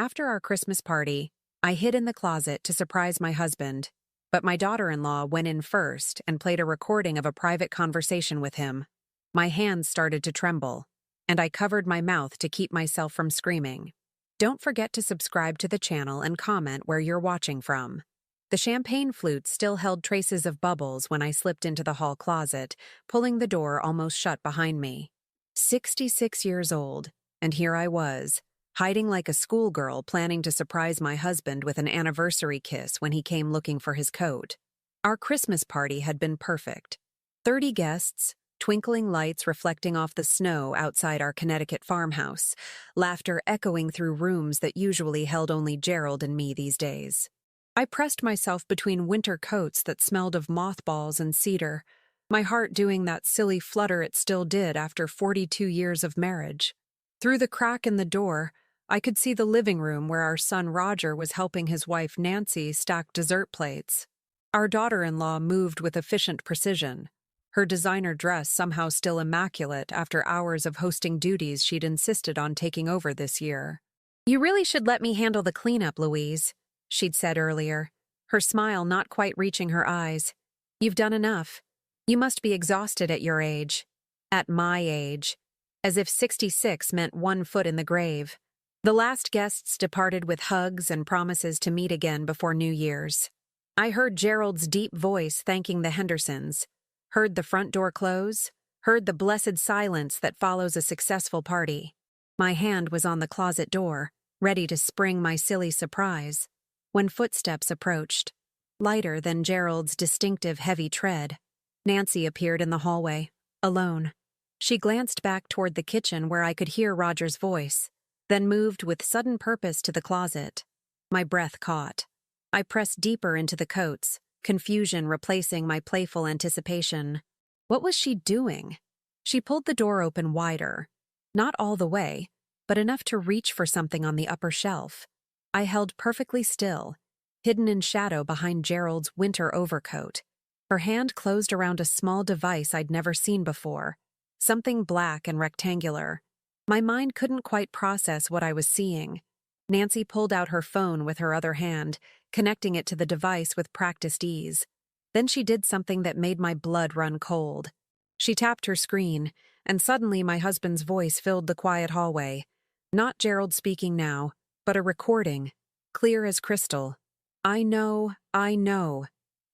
After our Christmas party, I hid in the closet to surprise my husband, but my daughter-in-law went in first and played a recording of a private conversation with him. My hands started to tremble, and I covered my mouth to keep myself from screaming. Don't forget to subscribe to the channel and comment where you're watching from. The champagne flute still held traces of bubbles when I slipped into the hall closet, pulling the door almost shut behind me. 66 years old, and here I was, hiding like a schoolgirl planning to surprise my husband with an anniversary kiss when he came looking for his coat. Our Christmas party had been perfect. 30 guests, twinkling lights reflecting off the snow outside our Connecticut farmhouse, laughter echoing through rooms that usually held only Gerald and me these days. I pressed myself between winter coats that smelled of mothballs and cedar, my heart doing that silly flutter it still did after 42 years of marriage. Through the crack in the door, I could see the living room where our son Roger was helping his wife Nancy stack dessert plates. Our daughter-in-law moved with efficient precision, her designer dress somehow still immaculate after hours of hosting duties she'd insisted on taking over this year. "You really should let me handle the cleanup, Louise," she'd said earlier, her smile not quite reaching her eyes. "You've done enough. You must be exhausted at your age." At my age. As if 66 meant 1 foot in the grave. The last guests departed with hugs and promises to meet again before New Year's. I heard Gerald's deep voice thanking the Hendersons, heard the front door close, heard the blessed silence that follows a successful party. My hand was on the closet door, ready to spring my silly surprise, when footsteps approached. Lighter than Gerald's distinctive heavy tread, Nancy appeared in the hallway, alone. She glanced back toward the kitchen where I could hear Roger's voice, then moved with sudden purpose to the closet. My breath caught. I pressed deeper into the coats, confusion replacing my playful anticipation. What was she doing? She pulled the door open wider. Not all the way, but enough to reach for something on the upper shelf. I held perfectly still, hidden in shadow behind Gerald's winter overcoat. Her hand closed around a small device I'd never seen before, something black and rectangular. My mind couldn't quite process what I was seeing. Nancy pulled out her phone with her other hand, connecting it to the device with practiced ease. Then she did something that made my blood run cold. She tapped her screen, and suddenly my husband's voice filled the quiet hallway. Not Gerald speaking now, but a recording, clear as crystal. I know,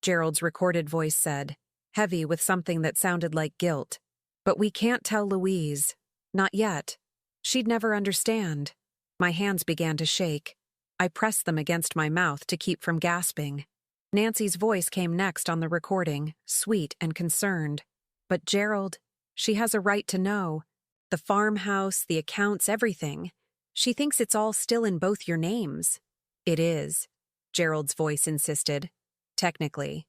Gerald's recorded voice said, heavy with something that sounded like guilt. "But we can't tell Louise. Not yet. She'd never understand." My hands began to shake. I pressed them against my mouth to keep from gasping. Nancy's voice came next on the recording, sweet and concerned. "But Gerald, she has a right to know. The farmhouse, the accounts, everything. She thinks it's all still in both your names." "It is," Gerald's voice insisted. Technically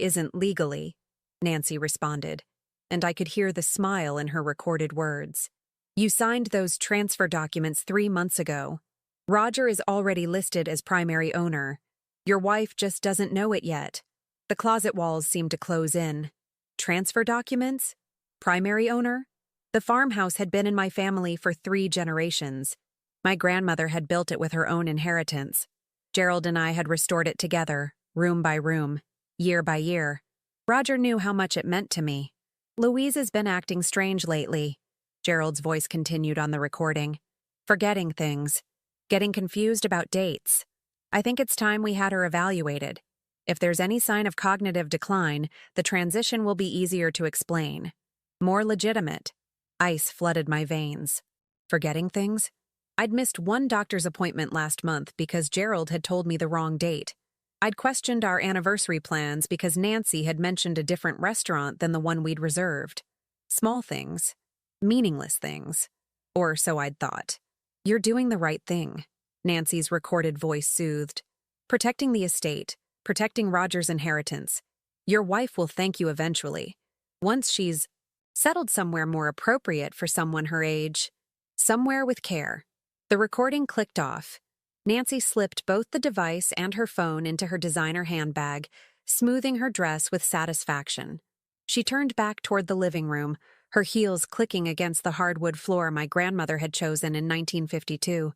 isn't legally," Nancy responded, and I could hear the smile in her recorded words. "You signed those transfer documents 3 months ago. Roger is already listed as primary owner. Your wife just doesn't know it yet." The closet walls seemed to close in. Transfer documents? Primary owner? The farmhouse had been in my family for 3 generations. My grandmother had built it with her own inheritance. Gerald and I had restored it together, room by room, year by year. Roger knew how much it meant to me. "Louise has been acting strange lately," Gerald's voice continued on the recording. "Forgetting things. Getting confused about dates. I think it's time we had her evaluated. If there's any sign of cognitive decline, the transition will be easier to explain. More legitimate." Ice flooded my veins. Forgetting things? I'd missed 1 doctor's appointment last month because Gerald had told me the wrong date. I'd questioned our anniversary plans because Nancy had mentioned a different restaurant than the one we'd reserved. Small things. Meaningless things. Or so I'd thought. "You're doing the right thing," Nancy's recorded voice soothed. "Protecting the estate, protecting Roger's inheritance. Your wife will thank you eventually. Once she's settled somewhere more appropriate for someone her age. Somewhere with care." The recording clicked off. Nancy slipped both the device and her phone into her designer handbag, smoothing her dress with satisfaction. She turned back toward the living room, her heels clicking against the hardwood floor my grandmother had chosen in 1952.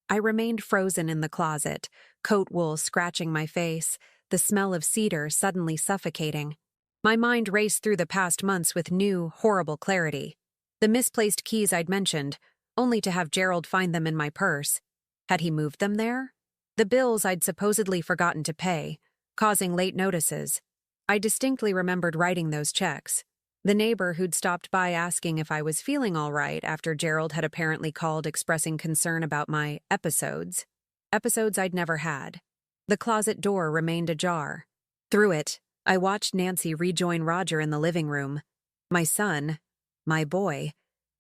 I remained frozen in the closet, coat wool scratching my face, the smell of cedar suddenly suffocating. My mind raced through the past months with new, horrible clarity. The misplaced keys I'd mentioned, only to have Gerald find them in my purse. Had he moved them there? The bills I'd supposedly forgotten to pay, causing late notices. I distinctly remembered writing those checks. The neighbor who'd stopped by asking if I was feeling all right after Gerald had apparently called expressing concern about my episodes. Episodes I'd never had. The closet door remained ajar. Through it, I watched Nancy rejoin Roger in the living room. My son, my boy,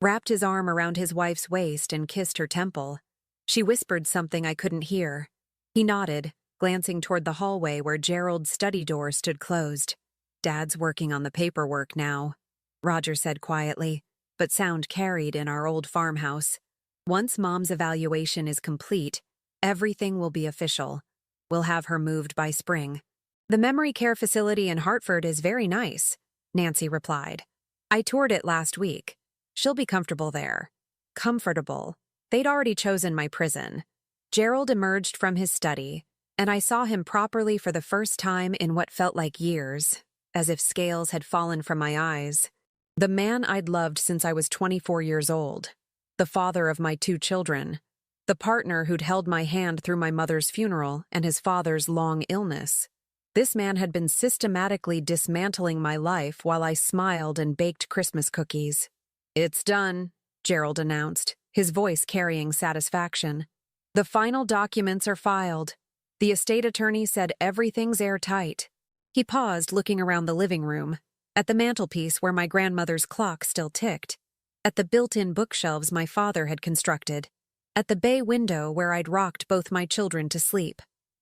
wrapped his arm around his wife's waist and kissed her temple. She whispered something I couldn't hear. He nodded, glancing toward the hallway where Gerald's study door stood closed. "Dad's working on the paperwork now," Roger said quietly, but sound carried in our old farmhouse. "Once Mom's evaluation is complete, everything will be official. We'll have her moved by spring." "The memory care facility in Hartford is very nice," Nancy replied. "I toured it last week. She'll be comfortable there." Comfortable. They'd already chosen my prison. Gerald emerged from his study, and I saw him properly for the first time in what felt like years, as if scales had fallen from my eyes. The man I'd loved since I was 24 years old. The father of my 2 children. The partner who'd held my hand through my mother's funeral and his father's long illness. This man had been systematically dismantling my life while I smiled and baked Christmas cookies. "It's done," Gerald announced, his voice carrying satisfaction. "The final documents are filed. The estate attorney said everything's airtight." He paused, looking around the living room, at the mantelpiece where my grandmother's clock still ticked, at the built-in bookshelves my father had constructed, at the bay window where I'd rocked both my children to sleep.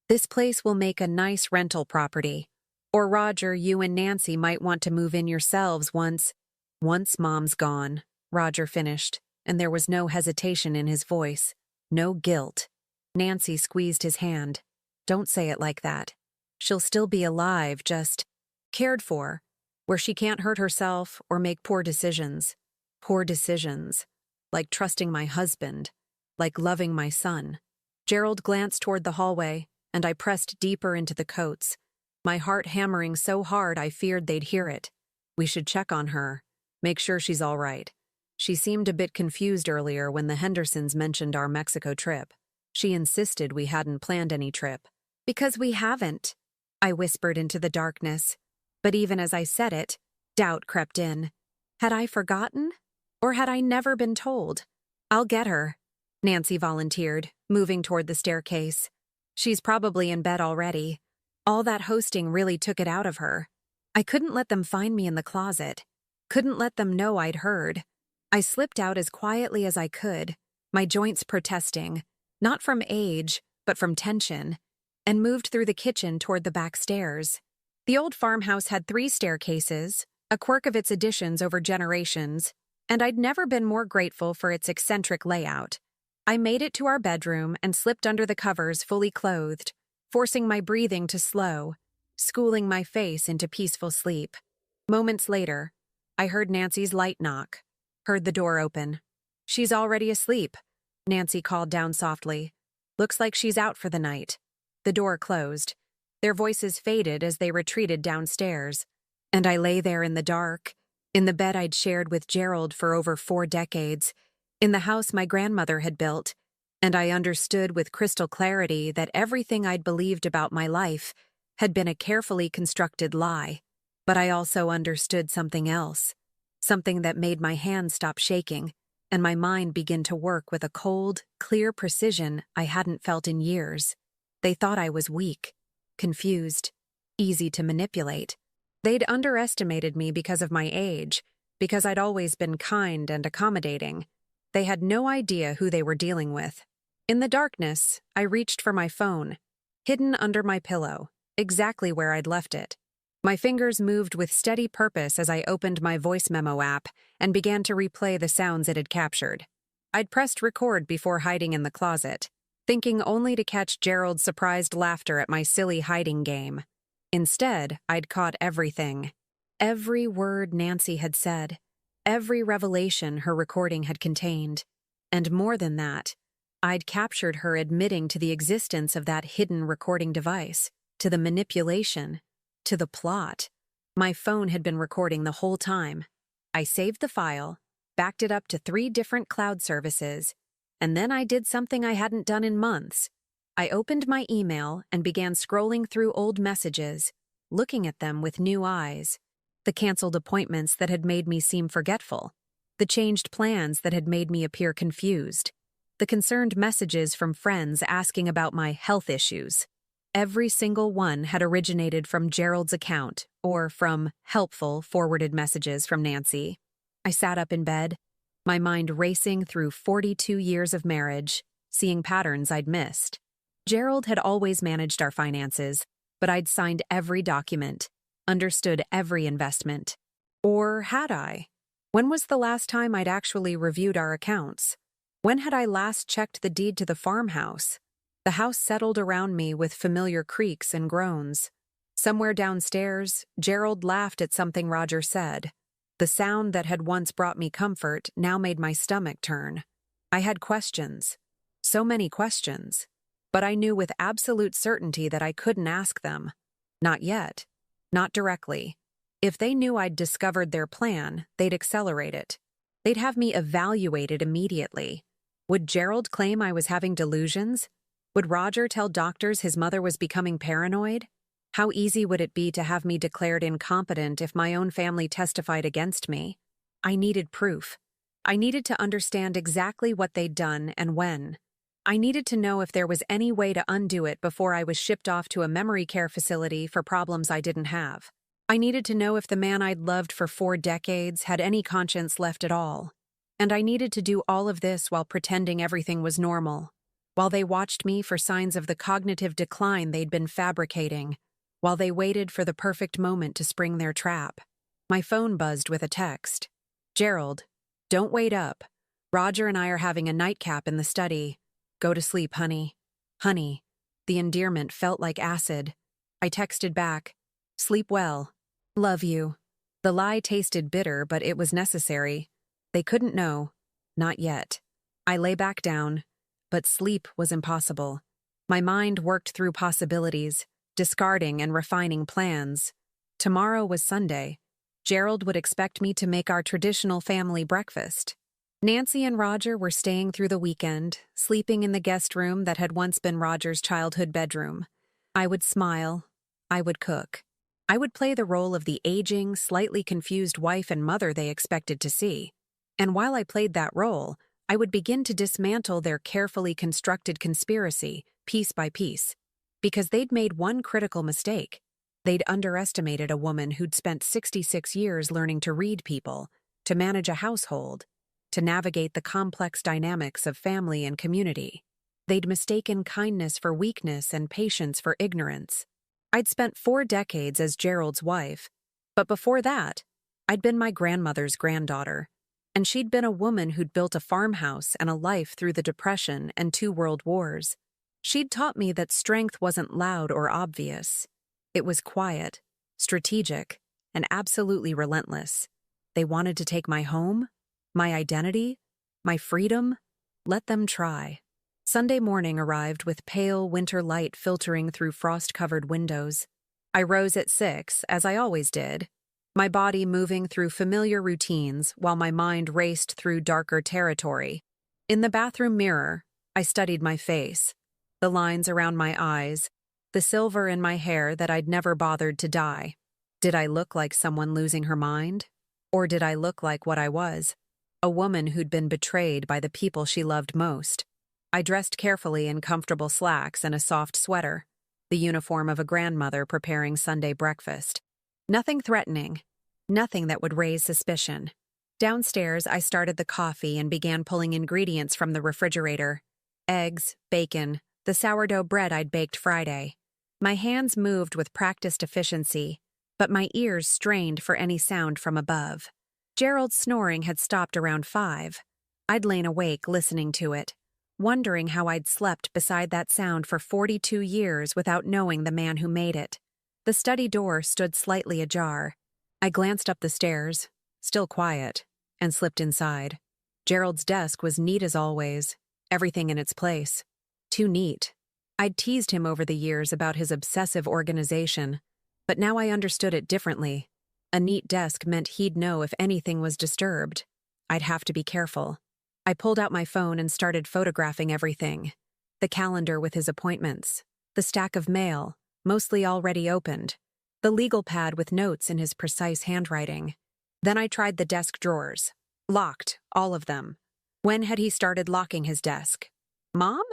"This place will make a nice rental property. Or Roger, you and Nancy might want to move in yourselves once Mom's gone," Roger finished, and there was no hesitation in his voice, no guilt. Nancy squeezed his hand. "Don't say it like that. She'll still be alive, just cared for, where she can't hurt herself or make poor decisions. Poor decisions. Like trusting my husband. Like loving my son." Gerald glanced toward the hallway, and I pressed deeper into the coats, my heart hammering so hard I feared they'd hear it. "We should check on her. Make sure she's all right. She seemed a bit confused earlier when the Hendersons mentioned our Mexico trip. She insisted we hadn't planned any trip." "Because we haven't," I whispered into the darkness. But even as I said it, doubt crept in. Had I forgotten? Or had I never been told? "I'll get her," Nancy volunteered, moving toward the staircase. "She's probably in bed already. All that hosting really took it out of her. I couldn't let them find me in the closet. Couldn't let them know I'd heard. I slipped out as quietly as I could, my joints protesting, not from age, but from tension, and moved through the kitchen toward the back stairs. The old farmhouse had 3 staircases, a quirk of its additions over generations, and I'd never been more grateful for its eccentric layout. I made it to our bedroom and slipped under the covers fully clothed, forcing my breathing to slow, schooling my face into peaceful sleep. Moments later, I heard Nancy's light knock, heard the door open. "She's already asleep," Nancy called down softly. "Looks like she's out for the night." The door closed. Their voices faded as they retreated downstairs, and I lay there in the dark, in the bed I'd shared with Gerald for over 4 decades, in the house my grandmother had built, and I understood with crystal clarity that everything I'd believed about my life had been a carefully constructed lie. But I also understood something else, something that made my hands stop shaking, and my mind begin to work with a cold, clear precision I hadn't felt in years. They thought I was weak, confused, easy to manipulate. They'd underestimated me because of my age, because I'd always been kind and accommodating. They had no idea who they were dealing with. In the darkness, I reached for my phone, hidden under my pillow, exactly where I'd left it. My fingers moved with steady purpose as I opened my voice memo app and began to replay the sounds it had captured. I'd pressed record before hiding in the closet, thinking only to catch Gerald's surprised laughter at my silly hiding game. Instead, I'd caught everything. Every word Nancy had said, every revelation her recording had contained. And more than that, I'd captured her admitting to the existence of that hidden recording device, to the manipulation, to the plot. My phone had been recording the whole time. I saved the file, backed it up to 3 different cloud services, and then I did something I hadn't done in months. I opened my email and began scrolling through old messages, looking at them with new eyes. The canceled appointments that had made me seem forgetful. The changed plans that had made me appear confused. The concerned messages from friends asking about my health issues. Every single one had originated from Gerald's account or from helpful forwarded messages from Nancy. I sat up in bed, my mind racing through 42 years of marriage, seeing patterns I'd missed. Gerald had always managed our finances, but I'd signed every document, understood every investment. Or had I? When was the last time I'd actually reviewed our accounts? When had I last checked the deed to the farmhouse? The house settled around me with familiar creaks and groans. Somewhere downstairs, Gerald laughed at something Roger said. The sound that had once brought me comfort now made my stomach turn. I had questions. So many questions. But I knew with absolute certainty that I couldn't ask them. Not yet. Not directly. If they knew I'd discovered their plan, they'd accelerate it. They'd have me evaluated immediately. Would Gerald claim I was having delusions? Would Roger tell doctors his mother was becoming paranoid? How easy would it be to have me declared incompetent if my own family testified against me? I needed proof. I needed to understand exactly what they'd done and when. I needed to know if there was any way to undo it before I was shipped off to a memory care facility for problems I didn't have. I needed to know if the man I'd loved for 4 decades had any conscience left at all. And I needed to do all of this while pretending everything was normal, while they watched me for signs of the cognitive decline they'd been fabricating, while they waited for the perfect moment to spring their trap. My phone buzzed with a text. "Gerald, don't wait up. Roger and I are having a nightcap in the study. Go to sleep, honey." Honey. The endearment felt like acid. I texted back, "Sleep well. Love you." The lie tasted bitter, but it was necessary. They couldn't know. Not yet. I lay back down, but sleep was impossible. My mind worked through possibilities, discarding and refining plans. Tomorrow was Sunday. Gerald would expect me to make our traditional family breakfast. Nancy and Roger were staying through the weekend, sleeping in the guest room that had once been Roger's childhood bedroom. I would smile. I would cook. I would play the role of the aging, slightly confused wife and mother they expected to see. And while I played that role, I would begin to dismantle their carefully constructed conspiracy, piece by piece. Because they'd made one critical mistake. They'd underestimated a woman who'd spent 66 years learning to read people, to manage a household, to navigate the complex dynamics of family and community. They'd mistaken kindness for weakness and patience for ignorance. I'd spent 4 decades as Gerald's wife, but before that, I'd been my grandmother's granddaughter, and she'd been a woman who'd built a farmhouse and a life through the Depression and 2 world wars. She'd taught me that strength wasn't loud or obvious. It was quiet, strategic, and absolutely relentless. They wanted to take my home, my identity, my freedom. Let them try. Sunday morning arrived with pale winter light filtering through frost-covered windows. I rose at 6, as I always did, my body moving through familiar routines while my mind raced through darker territory. In the bathroom mirror, I studied my face, the lines around my eyes, the silver in my hair that I'd never bothered to dye. Did I look like someone losing her mind? Or did I look like what I was? A woman who'd been betrayed by the people she loved most. I dressed carefully in comfortable slacks and a soft sweater, the uniform of a grandmother preparing Sunday breakfast. Nothing threatening, nothing that would raise suspicion. Downstairs, I started the coffee and began pulling ingredients from the refrigerator. Eggs, bacon, the sourdough bread I'd baked Friday. My hands moved with practiced efficiency, but my ears strained for any sound from above. Gerald's snoring had stopped around 5. I'd lain awake listening to it, wondering how I'd slept beside that sound for 42 years without knowing the man who made it. The study door stood slightly ajar. I glanced up the stairs, still quiet, and slipped inside. Gerald's desk was neat as always, everything in its place. Too neat. I'd teased him over the years about his obsessive organization, but now I understood it differently. A neat desk meant he'd know if anything was disturbed. I'd have to be careful. I pulled out my phone and started photographing everything. The calendar with his appointments, the stack of mail, mostly already opened, the legal pad with notes in his precise handwriting. Then I tried the desk drawers. Locked, all of them. When had he started locking his desk? Mom?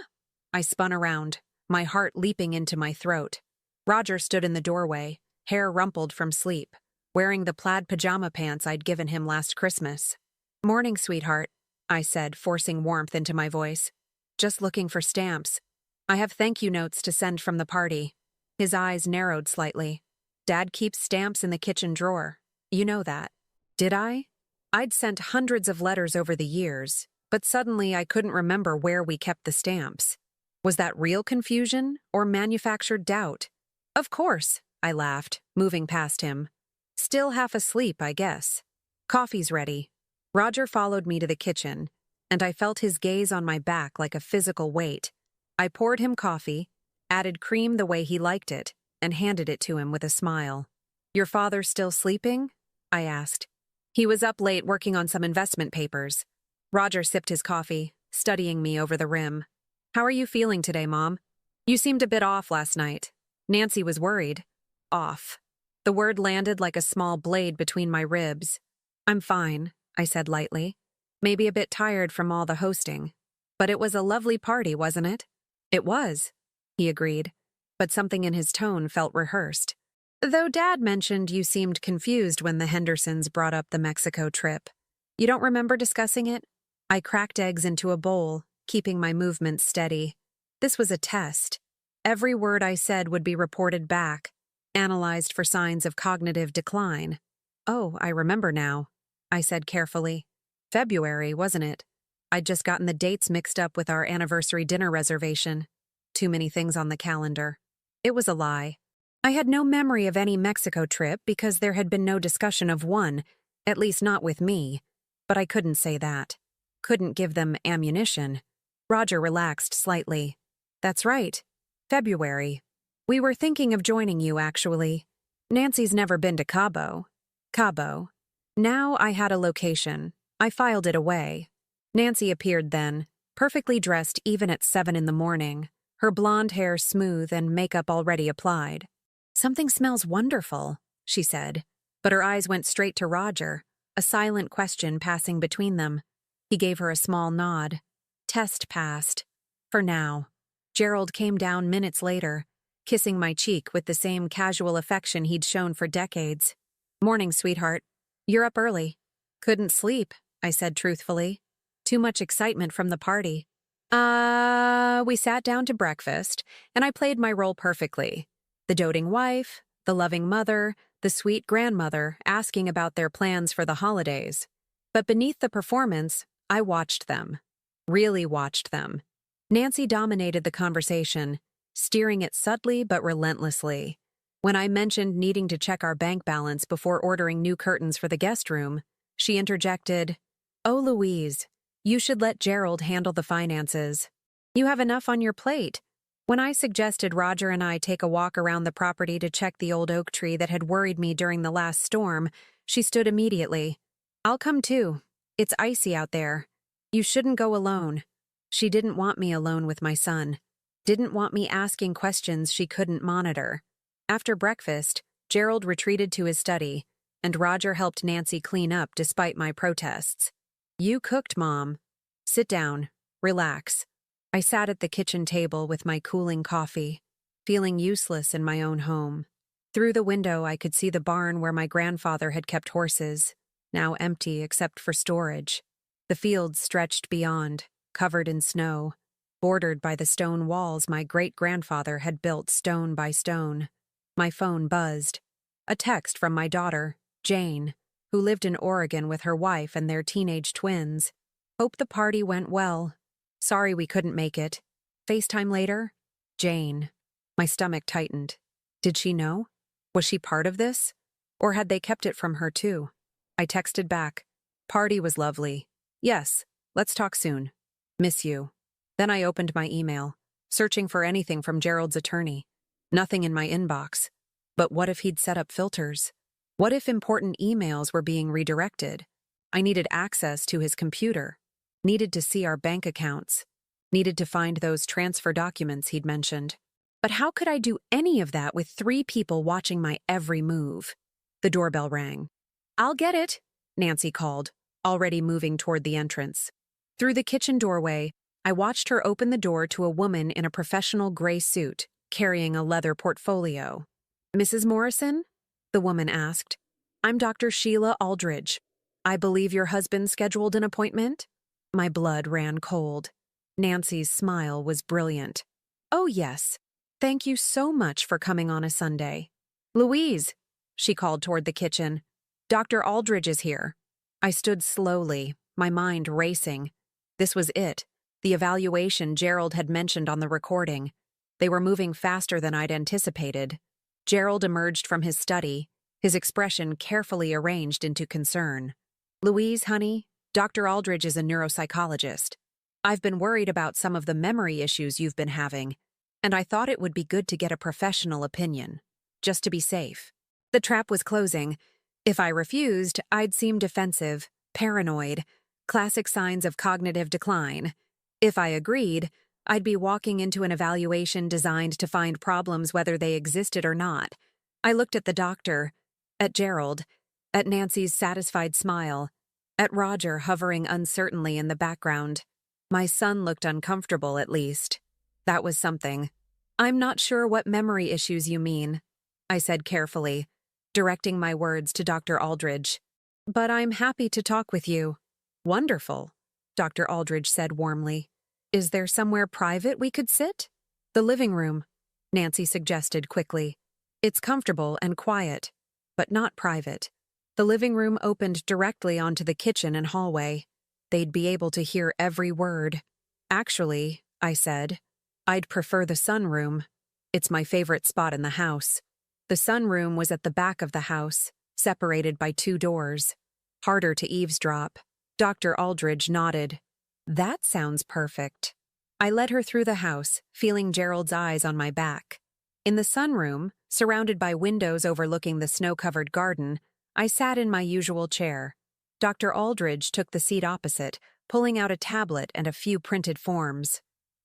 I spun around, my heart leaping into my throat. Roger stood in the doorway, hair rumpled from sleep, wearing the plaid pajama pants I'd given him last Christmas. "Morning, sweetheart," I said, forcing warmth into my voice. "Just looking for stamps. I have thank you notes to send from the party." His eyes narrowed slightly. "Dad keeps stamps in the kitchen drawer. You know that." Did I? I'd sent hundreds of letters over the years, but suddenly I couldn't remember where we kept the stamps. Was that real confusion or manufactured doubt? "Of course," I laughed, moving past him. "Still half asleep, I guess. Coffee's ready." Roger followed me to the kitchen, and I felt his gaze on my back like a physical weight. I poured him coffee, added cream the way he liked it, and handed it to him with a smile. "Your father still sleeping?" I asked. "He was up late working on some investment papers." Roger sipped his coffee, studying me over the rim. "How are you feeling today, Mom? You seemed a bit off last night. Nancy was worried." Off. The word landed like a small blade between my ribs. "I'm fine," I said lightly. "Maybe a bit tired from all the hosting. But it was a lovely party, wasn't it?" "It was," he agreed, but something in his tone felt rehearsed. "Though Dad mentioned you seemed confused when the Hendersons brought up the Mexico trip. You don't remember discussing it?" I cracked eggs into a bowl, keeping my movements steady. This was a test. Every word I said would be reported back, analyzed for signs of cognitive decline. "Oh, I remember now," I said carefully. "February, wasn't it? I'd just gotten the dates mixed up with our anniversary dinner reservation. Too many things on the calendar." It was a lie. I had no memory of any Mexico trip because there had been no discussion of one, at least not with me. But I couldn't say that. Couldn't give them ammunition. Roger relaxed slightly. "That's right. February. We were thinking of joining you, actually. Nancy's never been to Cabo." Cabo. Now I had a location. I filed it away. Nancy appeared then, perfectly dressed even at 7 in the morning, her blonde hair smooth and makeup already applied. "Something smells wonderful," she said, but her eyes went straight to Roger, a silent question passing between them. He gave her a small nod. Test passed. For now. Gerald came down minutes later, kissing my cheek with the same casual affection he'd shown for decades. "Morning, sweetheart. You're up early." "Couldn't sleep," I said truthfully. "Too much excitement from the party." We sat down to breakfast, and I played my role perfectly. The doting wife, the loving mother, the sweet grandmother asking about their plans for the holidays. But beneath the performance, I watched them. Really watched them. Nancy dominated the conversation, steering it subtly but relentlessly. When I mentioned needing to check our bank balance before ordering new curtains for the guest room, she interjected, "Oh, Louise, you should let Gerald handle the finances. You have enough on your plate." When I suggested Roger and I take a walk around the property to check the old oak tree that had worried me during the last storm, she stood immediately. "I'll come too. It's icy out there. You shouldn't go alone." She didn't want me alone with my son. Didn't want me asking questions she couldn't monitor. After breakfast, Gerald retreated to his study, and Roger helped Nancy clean up despite my protests. "You cooked, Mom. Sit down. Relax." I sat at the kitchen table with my cooling coffee, feeling useless in my own home. Through the window, I could see the barn where my grandfather had kept horses, now empty except for storage. The fields stretched beyond, covered in snow, bordered by the stone walls my great-grandfather had built stone by stone. My phone buzzed. A text from my daughter, Jane, who lived in Oregon with her wife and their teenage twins. "Hope the party went well. Sorry we couldn't make it. FaceTime later? Jane." My stomach tightened. Did she know? Was she part of this? Or had they kept it from her too? I texted back. "Party was lovely. Yes, let's talk soon. Miss you." Then I opened my email, searching for anything from Gerald's attorney. Nothing in my inbox. But what if he'd set up filters? What if important emails were being redirected? I needed access to his computer, needed to see our bank accounts, needed to find those transfer documents he'd mentioned. But how could I do any of that with 3 people watching my every move? The doorbell rang. "I'll get it," Nancy called, already moving toward the entrance. Through the kitchen doorway, I watched her open the door to a woman in a professional gray suit, carrying a leather portfolio. "Mrs. Morrison?" the woman asked. "I'm Dr. Sheila Aldridge. I believe your husband scheduled an appointment?" My blood ran cold. Nancy's smile was brilliant. "Oh, yes. Thank you so much for coming on a Sunday. Louise," she called toward the kitchen. "Dr. Aldridge is here." I stood slowly, my mind racing. This was it, the evaluation Gerald had mentioned on the recording. They were moving faster than I'd anticipated. Gerald emerged from his study, his expression carefully arranged into concern. "Louise, honey, Dr. Aldridge is a neuropsychologist. I've been worried about some of the memory issues you've been having, and I thought it would be good to get a professional opinion, just to be safe." The trap was closing. If I refused, I'd seem defensive, paranoid, classic signs of cognitive decline. If I agreed, I'd be walking into an evaluation designed to find problems whether they existed or not. I looked at the doctor, at Gerald, at Nancy's satisfied smile, at Roger hovering uncertainly in the background. My son looked uncomfortable, at least. That was something. "I'm not sure what memory issues you mean," I said carefully, directing my words to Dr. Aldridge. "But I'm happy to talk with you." "Wonderful," Dr. Aldridge said warmly. "Is there somewhere private we could sit?" "The living room," Nancy suggested quickly. "It's comfortable and quiet, but not private." The living room opened directly onto the kitchen and hallway. They'd be able to hear every word. "Actually," I said, "I'd prefer the sunroom. It's my favorite spot in the house." The sunroom was at the back of the house, separated by 2 doors. Harder to eavesdrop. Dr. Aldridge nodded. "That sounds perfect." I led her through the house, feeling Gerald's eyes on my back. In the sunroom, surrounded by windows overlooking the snow-covered garden, I sat in my usual chair. Dr. Aldridge took the seat opposite, pulling out a tablet and a few printed forms.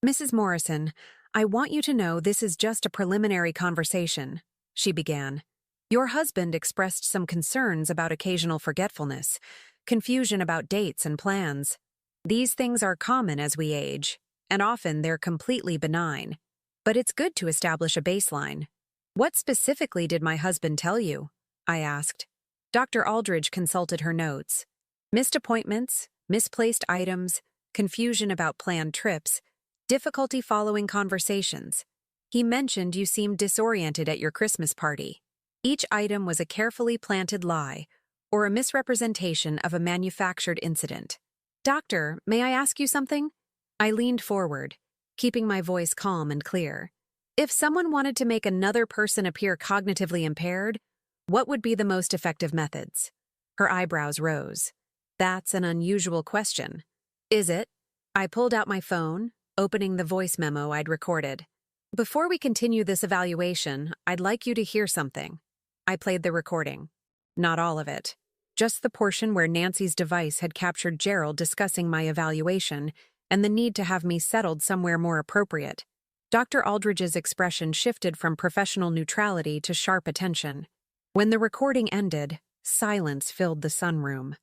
"Mrs. Morrison, I want you to know this is just a preliminary conversation," she began. "Your husband expressed some concerns about occasional forgetfulness, confusion about dates and plans. These things are common as we age, and often they're completely benign. But it's good to establish a baseline." "What specifically did my husband tell you?" I asked. Dr. Aldridge consulted her notes. "Missed appointments, misplaced items, confusion about planned trips, difficulty following conversations. He mentioned you seemed disoriented at your Christmas party. Each item was a carefully planted lie or a misrepresentation of a manufactured incident." "Doctor, may I ask you something?" I leaned forward, keeping my voice calm and clear. "If someone wanted to make another person appear cognitively impaired, what would be the most effective methods?" Her eyebrows rose. "That's an unusual question." "Is it?" I pulled out my phone, opening the voice memo I'd recorded. "Before we continue this evaluation, I'd like you to hear something." I played the recording. Not all of it. Just the portion where Nancy's device had captured Gerald discussing my evaluation and the need to have me settled somewhere more appropriate. Dr. Aldridge's expression shifted from professional neutrality to sharp attention. When the recording ended, silence filled the sunroom.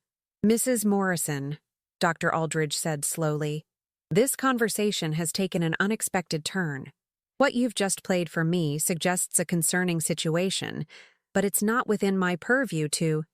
"Mrs. Morrison," Dr. Aldridge said slowly, "this conversation has taken an unexpected turn. What you've just played for me suggests a concerning situation, but it's not within my purview to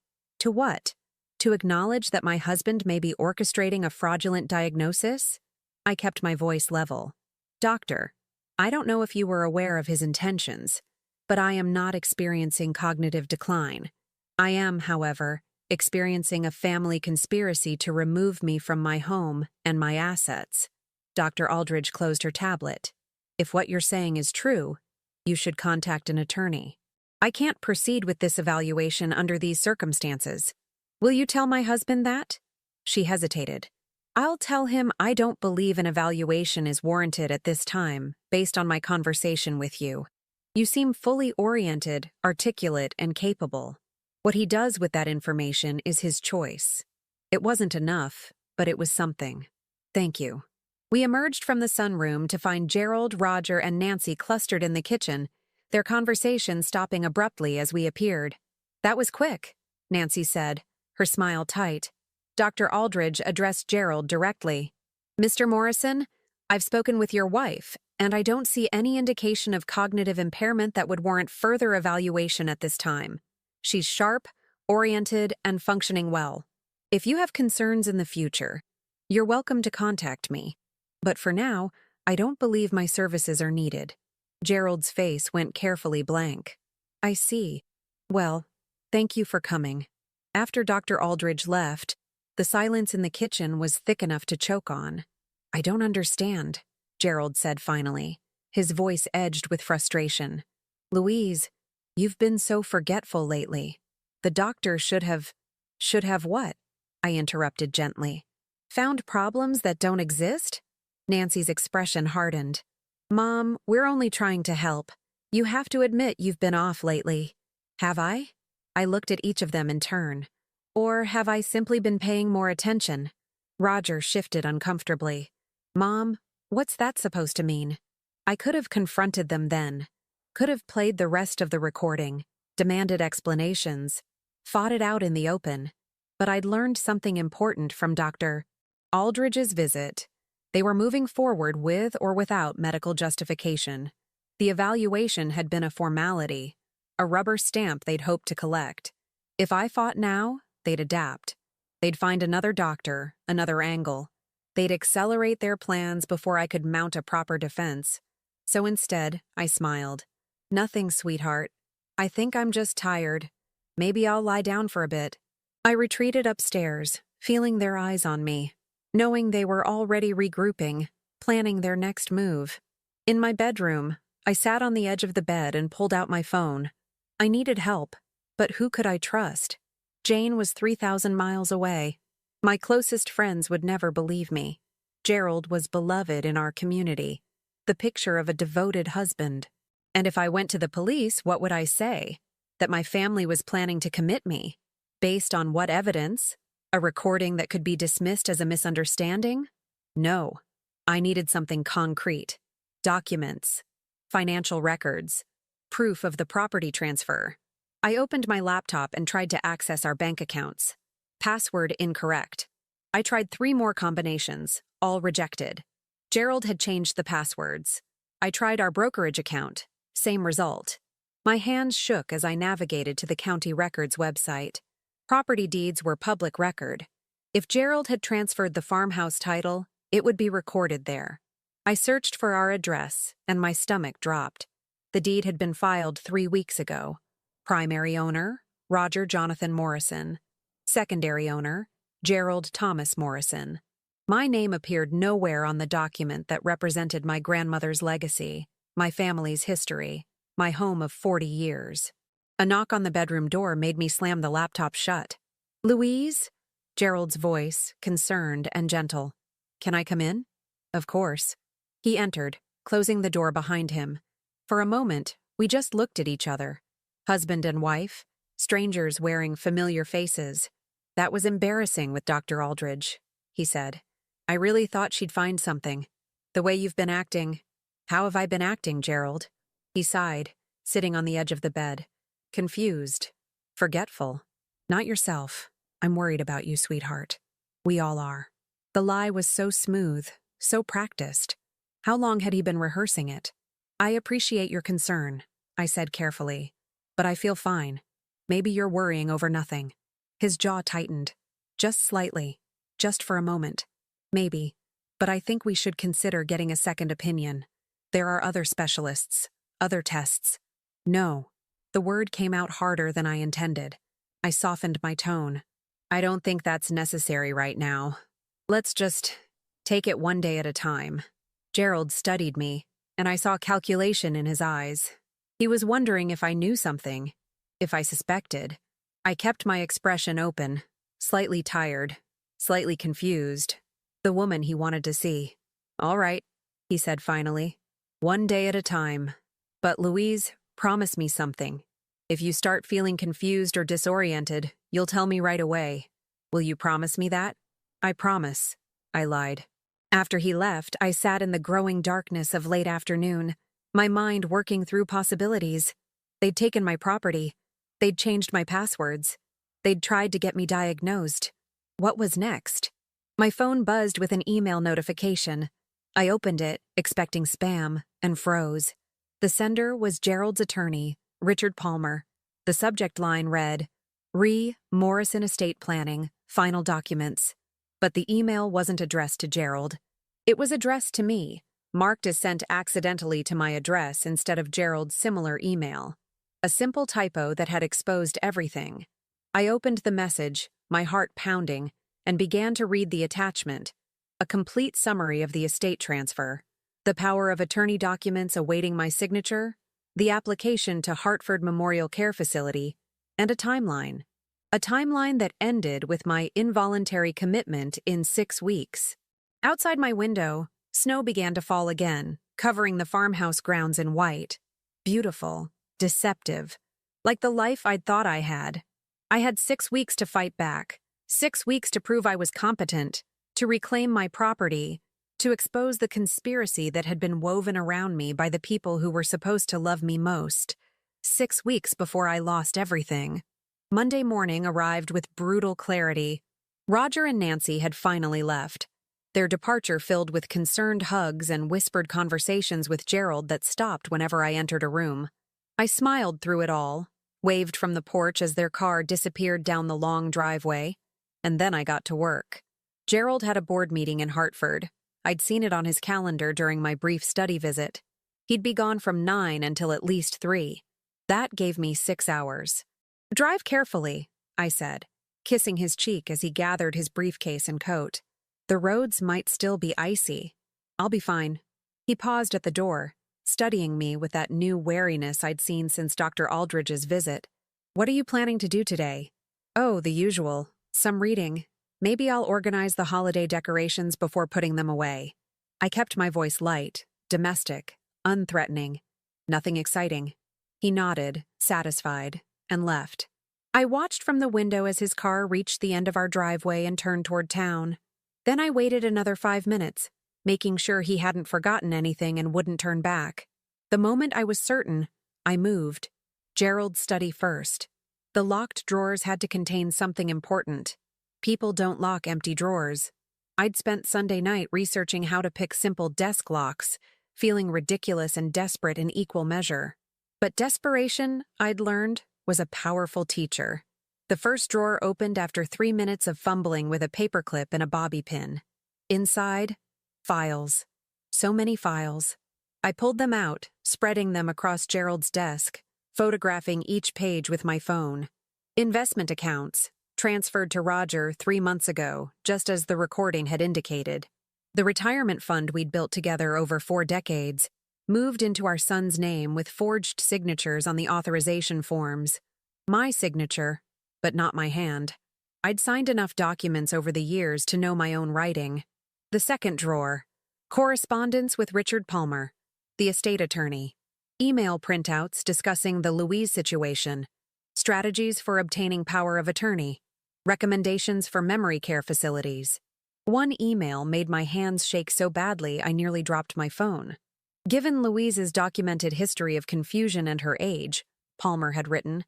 what? To acknowledge that my husband may be orchestrating a fraudulent diagnosis?" I kept my voice level. "Doctor, I don't know if you were aware of his intentions, but I am not experiencing cognitive decline. I am, however, experiencing a family conspiracy to remove me from my home and my assets." Dr. Aldridge closed her tablet. "If what you're saying is true, you should contact an attorney. I can't proceed with this evaluation under these circumstances. Will you tell my husband that?" She hesitated. I'll tell him I don't believe an evaluation is warranted at this time, based on my conversation with you. You seem fully oriented, articulate, and capable. What he does with that information is his choice. It wasn't enough, but it was something. Thank you. We emerged from the sunroom to find Gerald, Roger, and Nancy clustered in the kitchen, their conversation stopping abruptly as we appeared. That was quick, Nancy said, her smile tight. Dr. Aldridge addressed Gerald directly. Mr. Morrison, I've spoken with your wife, and I don't see any indication of cognitive impairment that would warrant further evaluation at this time. She's sharp, oriented, and functioning well. If you have concerns in the future, you're welcome to contact me. But for now, I don't believe my services are needed. Gerald's face went carefully blank. I see. Well, thank you for coming. After Dr. Aldridge left, the silence in the kitchen was thick enough to choke on. I don't understand, Gerald said finally, his voice edged with frustration. Louise, you've been so forgetful lately. The doctor should have what? I interrupted gently. Found problems that don't exist? Nancy's expression hardened. Mom, we're only trying to help. You have to admit you've been off lately. Have I? I looked at each of them in turn. Or have I simply been paying more attention? Roger shifted uncomfortably. Mom, what's that supposed to mean? I could have confronted them then. Could have played the rest of the recording, demanded explanations, fought it out in the open. But I'd learned something important from Dr. Aldridge's visit. They were moving forward with or without medical justification. The evaluation had been a formality, a rubber stamp they'd hoped to collect. If I fought now, they'd adapt. They'd find another doctor, another angle. They'd accelerate their plans before I could mount a proper defense. So instead, I smiled. Nothing, sweetheart. I think I'm just tired. Maybe I'll lie down for a bit. I retreated upstairs, feeling their eyes on me, knowing they were already regrouping, planning their next move. In my bedroom, I sat on the edge of the bed and pulled out my phone. I needed help, but who could I trust? Jane was 3,000 miles away. My closest friends would never believe me. Gerald was beloved in our community, the picture of a devoted husband. And if I went to the police, what would I say? That my family was planning to commit me? Based on what evidence? A recording that could be dismissed as a misunderstanding? No. I needed something concrete. Documents. Financial records. Proof of the property transfer. I opened my laptop and tried to access our bank accounts. Password incorrect. I tried 3 more combinations, all rejected. Gerald had changed the passwords. I tried our brokerage account. Same result. My hands shook as I navigated to the county records website. Property deeds were public record. If Gerald had transferred the farmhouse title, it would be recorded there. I searched for our address, and my stomach dropped. The deed had been filed 3 weeks ago. Primary owner, Roger Jonathan Morrison. Secondary owner, Gerald Thomas Morrison. My name appeared nowhere on the document that represented my grandmother's legacy, my family's history, my home of 40 years. A knock on the bedroom door made me slam the laptop shut. Louise? Gerald's voice, concerned and gentle. Can I come in? Of course. He entered, closing the door behind him. For a moment, we just looked at each other. Husband and wife, strangers wearing familiar faces. That was embarrassing with Dr. Aldridge, he said. I really thought she'd find something. The way you've been acting. How have I been acting, Gerald? He sighed, sitting on the edge of the bed. Confused. Forgetful. Not yourself. I'm worried about you, sweetheart. We all are. The lie was so smooth, so practiced. How long had he been rehearsing it? I appreciate your concern, I said carefully. But I feel fine. Maybe you're worrying over nothing. His jaw tightened. Just slightly. Just for a moment. Maybe. But I think we should consider getting a second opinion. There are other specialists. Other tests. No. The word came out harder than I intended. I softened my tone. I don't think that's necessary right now. Let's just take it one day at a time. Gerald studied me, and I saw calculation in his eyes. He was wondering if I knew something, if I suspected. I kept my expression open, slightly tired, slightly confused. The woman he wanted to see. All right, he said finally. One day at a time. But Louise, promise me something. If you start feeling confused or disoriented, you'll tell me right away. Will you promise me that? I promise, I lied. After he left, I sat in the growing darkness of late afternoon, my mind working through possibilities. They'd taken my property. They'd changed my passwords. They'd tried to get me diagnosed. What was next? My phone buzzed with an email notification. I opened it, expecting spam, and froze. The sender was Gerald's attorney, Richard Palmer. The subject line read, Morrison Estate Planning, Final Documents. But the email wasn't addressed to Gerald. It was addressed to me, marked as sent accidentally to my address instead of Gerald's similar email. A simple typo that had exposed everything. I opened the message, my heart pounding, and began to read the attachment, a complete summary of the estate transfer, the power of attorney documents awaiting my signature, the application to Hartford Memorial Care Facility, and a timeline. A timeline that ended with my involuntary commitment in 6 weeks. Outside my window, snow began to fall again, covering the farmhouse grounds in white. Beautiful, deceptive, like the life I'd thought I had. I had 6 weeks to fight back, 6 weeks to prove I was competent, to reclaim my property, to expose the conspiracy that had been woven around me by the people who were supposed to love me most. 6 weeks before I lost everything. Monday morning arrived with brutal clarity. Roger and Nancy had finally left, their departure filled with concerned hugs and whispered conversations with Gerald that stopped whenever I entered a room. I smiled through it all, waved from the porch as their car disappeared down the long driveway, and then I got to work. Gerald had a board meeting in Hartford. I'd seen it on his calendar during my brief study visit. He'd be gone from 9 until at least 3. That gave me 6 hours. Drive carefully, I said, kissing his cheek as he gathered his briefcase and coat. The roads might still be icy. I'll be fine. He paused at the door, studying me with that new wariness I'd seen since Dr. Aldridge's visit. What are you planning to do today? Oh, the usual. Some reading. Maybe I'll organize the holiday decorations before putting them away. I kept my voice light, domestic, unthreatening. Nothing exciting. He nodded, satisfied, and left. I watched from the window as his car reached the end of our driveway and turned toward town. Then I waited another 5 minutes, making sure he hadn't forgotten anything and wouldn't turn back. The moment I was certain, I moved. Gerald's study first. The locked drawers had to contain something important. People don't lock empty drawers. I'd spent Sunday night researching how to pick simple desk locks, feeling ridiculous and desperate in equal measure. But desperation, I'd learned, was a powerful teacher. The first drawer opened after 3 minutes of fumbling with a paperclip and a bobby pin. Inside, files. So many files. I pulled them out, spreading them across Gerald's desk, photographing each page with my phone. Investment accounts, transferred to Roger 3 months ago, just as the recording had indicated. The retirement fund we'd built together over 4 decades, moved into our son's name with forged signatures on the authorization forms. My signature, but not my hand. I'd signed enough documents over the years to know my own writing. The second drawer. Correspondence with Richard Palmer, the estate attorney. Email printouts discussing the Louise situation. Strategies for obtaining power of attorney. Recommendations for memory care facilities. One email made my hands shake so badly I nearly dropped my phone. Given Louise's documented history of confusion and her age, Palmer had written,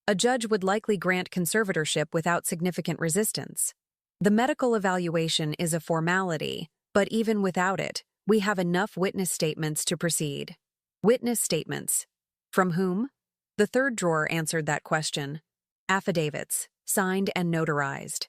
a judge would likely grant conservatorship without significant resistance. The medical evaluation is a formality, but even without it, we have enough witness statements to proceed. Witness statements. From whom? The third drawer answered that question. Affidavits, signed and notarized.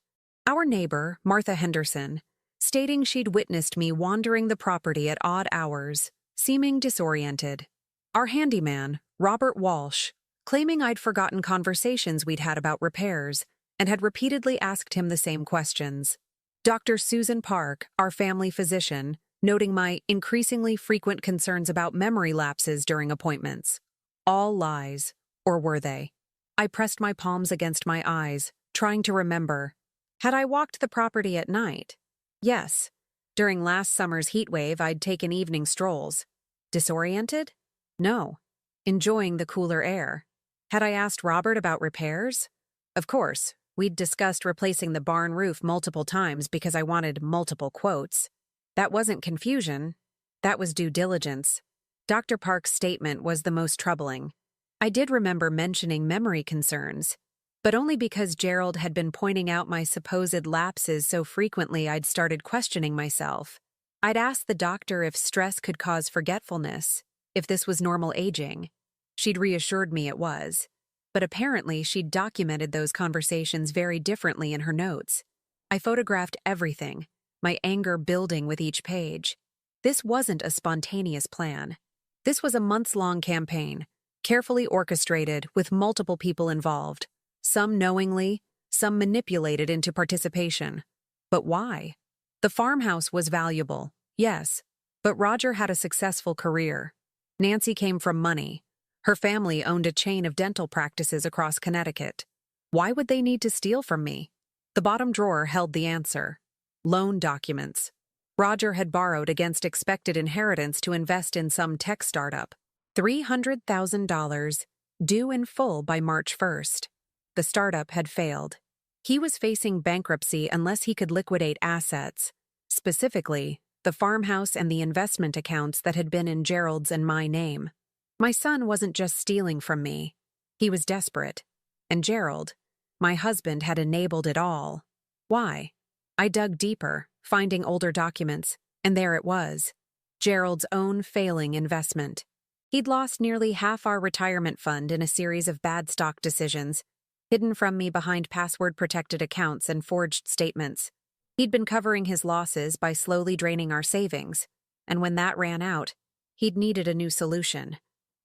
Our neighbor, Martha Henderson, stating she'd witnessed me wandering the property at odd hours, seeming disoriented. Our handyman, Robert Walsh, claiming I'd forgotten conversations we'd had about repairs and had repeatedly asked him the same questions. Dr. Susan Park, our family physician, noting my increasingly frequent concerns about memory lapses during appointments. All lies, or were they? I pressed my palms against my eyes, trying to remember. Had I walked the property at night? Yes. During last summer's heat wave, I'd taken evening strolls. Disoriented? No. Enjoying the cooler air. Had I asked Robert about repairs? Of course. We'd discussed replacing the barn roof multiple times because I wanted multiple quotes. That wasn't confusion. That was due diligence. Dr. Park's statement was the most troubling. I did remember mentioning memory concerns, but only because Gerald had been pointing out my supposed lapses so frequently I'd started questioning myself. I'd asked the doctor if stress could cause forgetfulness, if this was normal aging. She'd reassured me it was, but apparently she'd documented those conversations very differently in her notes. I photographed everything, my anger building with each page. This wasn't a spontaneous plan. This was a months-long campaign, carefully orchestrated with multiple people involved, some knowingly, some manipulated into participation. But why? The farmhouse was valuable, yes, but Roger had a successful career. Nancy came from money. Her family owned a chain of dental practices across Connecticut. Why would they need to steal from me? The bottom drawer held the answer. Loan documents. Roger had borrowed against expected inheritance to invest in some tech startup. $300,000, due in full by March 1st. The startup had failed. He was facing bankruptcy unless he could liquidate assets, specifically the farmhouse and the investment accounts that had been in Gerald's and my name. My son wasn't just stealing from me. He was desperate. And Gerald, my husband, had enabled it all. Why? I dug deeper, finding older documents, and there it was. Gerald's own failing investment. He'd lost nearly half our retirement fund in a series of bad stock decisions, hidden from me behind password-protected accounts and forged statements. He'd been covering his losses by slowly draining our savings, and when that ran out, he'd needed a new solution.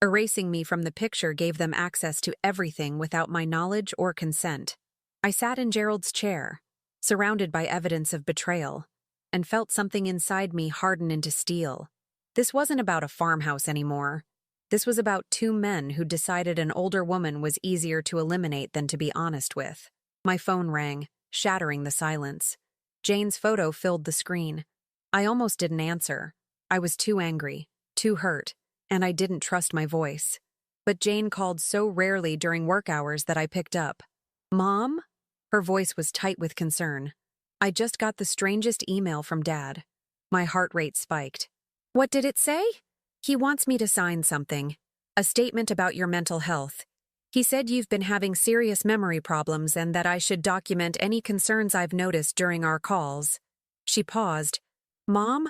Erasing me from the picture gave them access to everything without my knowledge or consent. I sat in Gerald's chair, surrounded by evidence of betrayal, and felt something inside me harden into steel. This wasn't about a farmhouse anymore. This was about two men who decided an older woman was easier to eliminate than to be honest with. My phone rang, shattering the silence. Jane's photo filled the screen. I almost didn't answer. I was too angry, too hurt, and I didn't trust my voice. But Jane called so rarely during work hours that I picked up. "Mom?" Her voice was tight with concern. "I just got the strangest email from Dad." My heart rate spiked. "What did it say?" "He wants me to sign something. A statement about your mental health. He said you've been having serious memory problems and that I should document any concerns I've noticed during our calls." She paused. "Mom?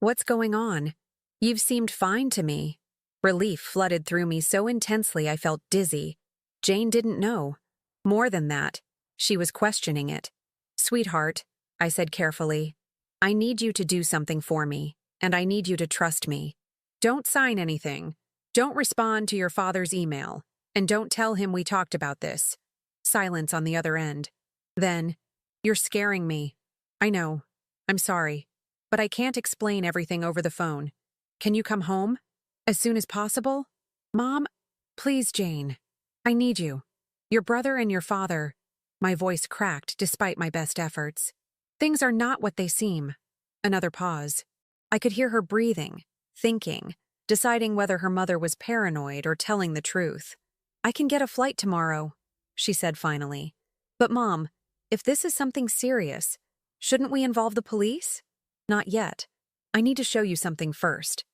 What's going on? You've seemed fine to me." Relief flooded through me so intensely I felt dizzy. Jane didn't know. More than that, she was questioning it. "Sweetheart," I said carefully, "I need you to do something for me, and I need you to trust me. Don't sign anything. Don't respond to your father's email, and don't tell him we talked about this." Silence on the other end. Then, "You're scaring me." "I know. I'm sorry. But I can't explain everything over the phone. Can you come home? As soon as possible?" "Mom, please, Jane. I need you. Your brother and your father." My voice cracked despite my best efforts. "Things are not what they seem." Another pause. I could hear her breathing, thinking, deciding whether her mother was paranoid or telling the truth. "I can get a flight tomorrow," she said finally. "But Mom, if this is something serious, shouldn't we involve the police?" "Not yet. I need to show you something first.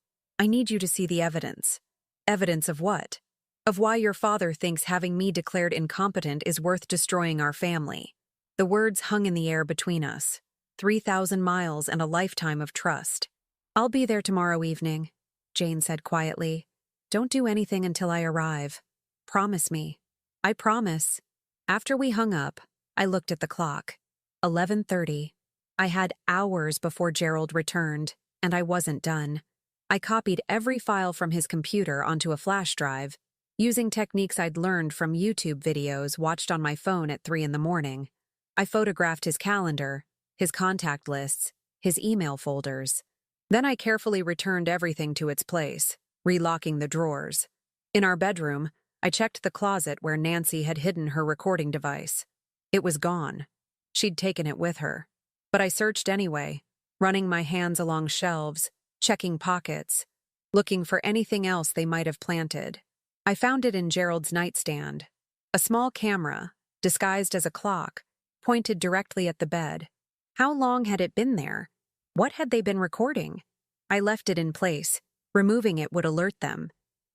I need you to see the evidence." "Evidence of what?" "Of why your father thinks having me declared incompetent is worth destroying our family." The words hung in the air between us. 3,000 miles and a lifetime of trust. "I'll be there tomorrow evening," Jane said quietly. "Don't do anything until I arrive. Promise me." "I promise." After we hung up, I looked at the clock. 11:30. I had hours before Gerald returned, and I wasn't done. I copied every file from his computer onto a flash drive, using techniques I'd learned from YouTube videos watched on my phone at 3 in the morning. I photographed his calendar, his contact lists, his email folders. Then I carefully returned everything to its place, relocking the drawers. In our bedroom, I checked the closet where Nancy had hidden her recording device. It was gone. She'd taken it with her. But I searched anyway. running my hands along shelves, checking pockets, looking for anything else they might have planted. I found it in Gerald's nightstand. A small camera, disguised as a clock, pointed directly at the bed. How long had it been there? What had they been recording? I left it in place. Removing it would alert them.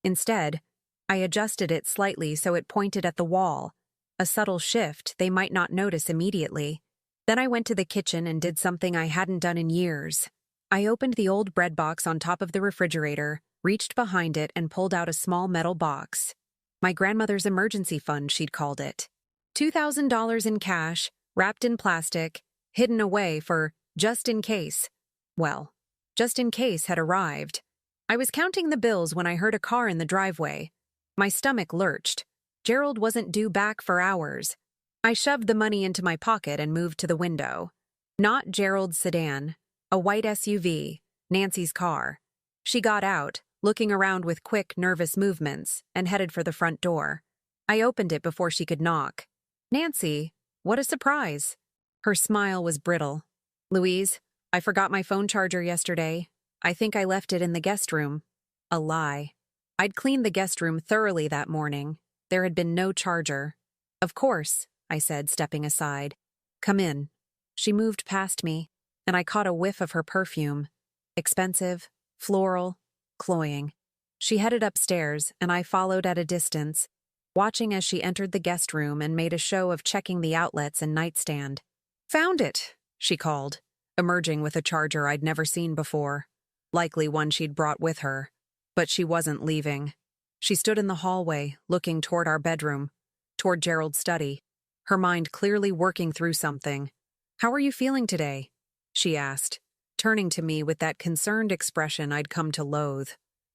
Instead, I adjusted it slightly so it pointed at the wall, a subtle shift they might not notice immediately. Then I went to the kitchen and did something I hadn't done in years. I opened the old bread box on top of the refrigerator, reached behind it, and pulled out a small metal box. My grandmother's emergency fund, she'd called it. $2,000 in cash, wrapped in plastic, hidden away for just in case. Well, just in case had arrived. I was counting the bills when I heard a car in the driveway. My stomach lurched. Gerald wasn't due back for hours. I shoved the money into my pocket and moved to the window. Not Gerald's sedan, a white SUV, Nancy's car. She got out, looking around with quick, nervous movements, and headed for the front door. I opened it before she could knock. "Nancy, what a surprise." Her smile was brittle. "Louise, I forgot my phone charger yesterday. I think I left it in the guest room." A lie. I'd cleaned the guest room thoroughly that morning. There had been no charger. "Of course," I said, stepping aside. "Come in." She moved past me, and I caught a whiff of her perfume. Expensive, floral, cloying. She headed upstairs, and I followed at a distance, watching as she entered the guest room and made a show of checking the outlets and nightstand. "Found it," she called, emerging with a charger I'd never seen before. Likely one she'd brought with her. But she wasn't leaving. She stood in the hallway, looking toward our bedroom, toward Gerald's study, her mind clearly working through something. "How are you feeling today?" she asked, turning to me with that concerned expression I'd come to loathe.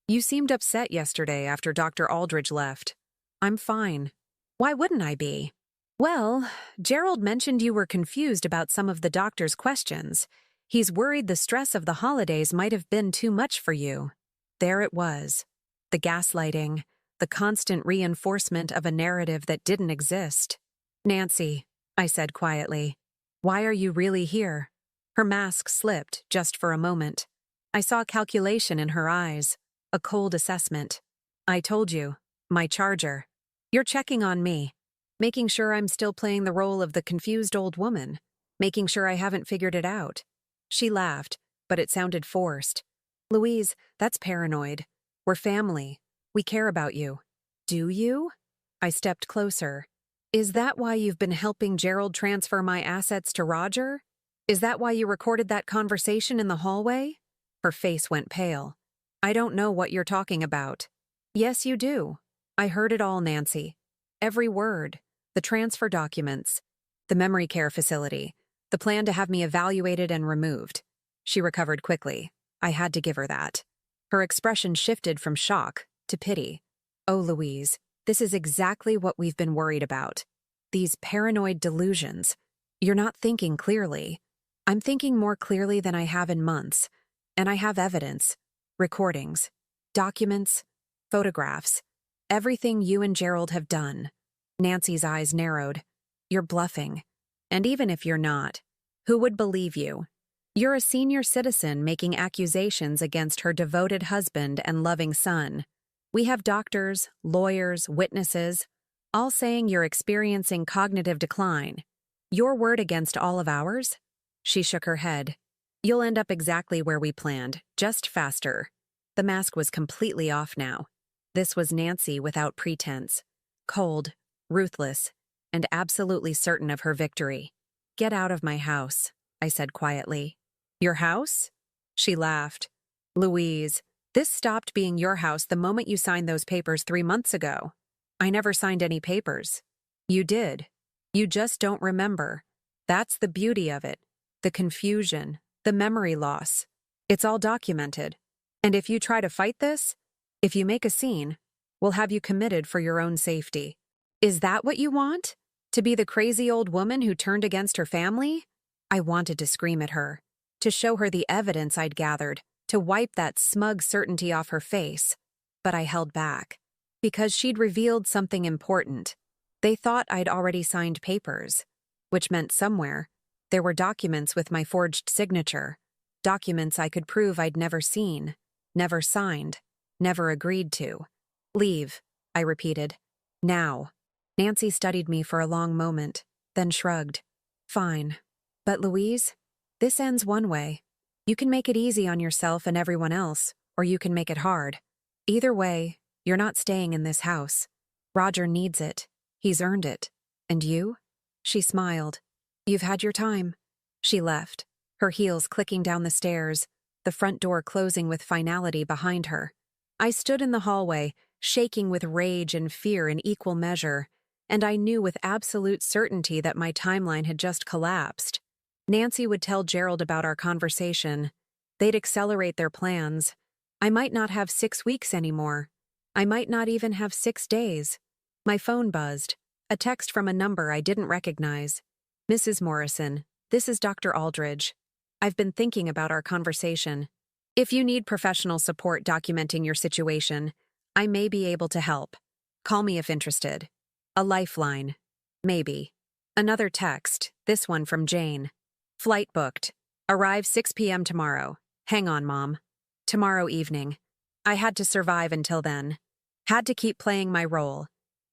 "You seemed upset yesterday after Dr. Aldridge left." "I'm fine." "Why wouldn't I be?" "Well, Gerald mentioned you were confused about some of the doctor's questions. He's worried the stress of the holidays might have been too much for you." There it was. The gaslighting, the constant reinforcement of a narrative that didn't exist. "Nancy," I said quietly, "why are you really here?" Her mask slipped just for a moment. I saw calculation in her eyes, a cold assessment. "I told you, my charger. You're checking on me, making sure I'm still playing the role of the confused old woman, making sure I haven't figured it out." She laughed, but it sounded forced. "Louise, that's paranoid. We're family. We care about you." "Do you?" I stepped closer. "Is that why you've been helping Gerald transfer my assets to Roger? Is that why you recorded that conversation in the hallway?" Her face went pale. "I don't know what you're talking about." "Yes, you do. I heard it all, Nancy. Every word. The transfer documents. The memory care facility. The plan to have me evaluated and removed." She recovered quickly. I had to give her that. Her expression shifted from shock to pity. "Oh, Louise, this is exactly what we've been worried about. These paranoid delusions. You're not thinking clearly. I'm thinking more clearly than I have in months. And I have evidence. Recordings. Documents. Photographs. Everything you and Gerald have done." Nancy's eyes narrowed. "You're bluffing. And even if you're not, who would believe you? You're a senior citizen making accusations against her devoted husband and loving son. We have doctors, lawyers, witnesses, all saying you're experiencing cognitive decline. Your word against all of ours?" She shook her head. "You'll end up exactly where we planned, just faster." The mask was completely off now. This was Nancy without pretense. Cold, ruthless, and absolutely certain of her victory. "Get out of my house," I said quietly. "Your house?" She laughed. "Louise, this stopped being your house the moment you signed those papers 3 months ago." "I never signed any papers." "You did. You just don't remember. That's the beauty of it. The confusion, the memory loss. It's all documented. And if you try to fight this, if you make a scene, we'll have you committed for your own safety." "Is that what you want? To be the crazy old woman who turned against her family?" I wanted to scream at her, to show her the evidence I'd gathered, to wipe that smug certainty off her face. But I held back, because she'd revealed something important. They thought I'd already signed papers, which meant somewhere there were documents with my forged signature, documents I could prove I'd never seen, never signed, never agreed to. Leave, I repeated. Now. Nancy studied me for a long moment, then shrugged. Fine. But Louise, this ends one way. You can make it easy on yourself and everyone else, or you can make it hard. Either way, you're not staying in this house. Roger needs it. He's earned it. And you? She smiled. You've had your time. She left, her heels clicking down the stairs, the front door closing with finality behind her. I stood in the hallway, shaking with rage and fear in equal measure, and I knew with absolute certainty that my timeline had just collapsed. Nancy would tell Gerald about our conversation. They'd accelerate their plans. I might not have 6 weeks anymore. I might not even have 6 days. My phone buzzed, a text from a number I didn't recognize. Mrs. Morrison, this is Dr. Aldridge. I've been thinking about our conversation. If you need professional support documenting your situation, I may be able to help. Call me if interested. A lifeline. Maybe. Another text, this one from Jane. Flight booked. Arrive 6 p.m. tomorrow. Hang on, Mom. Tomorrow evening. I had to survive until then. Had to keep playing my role.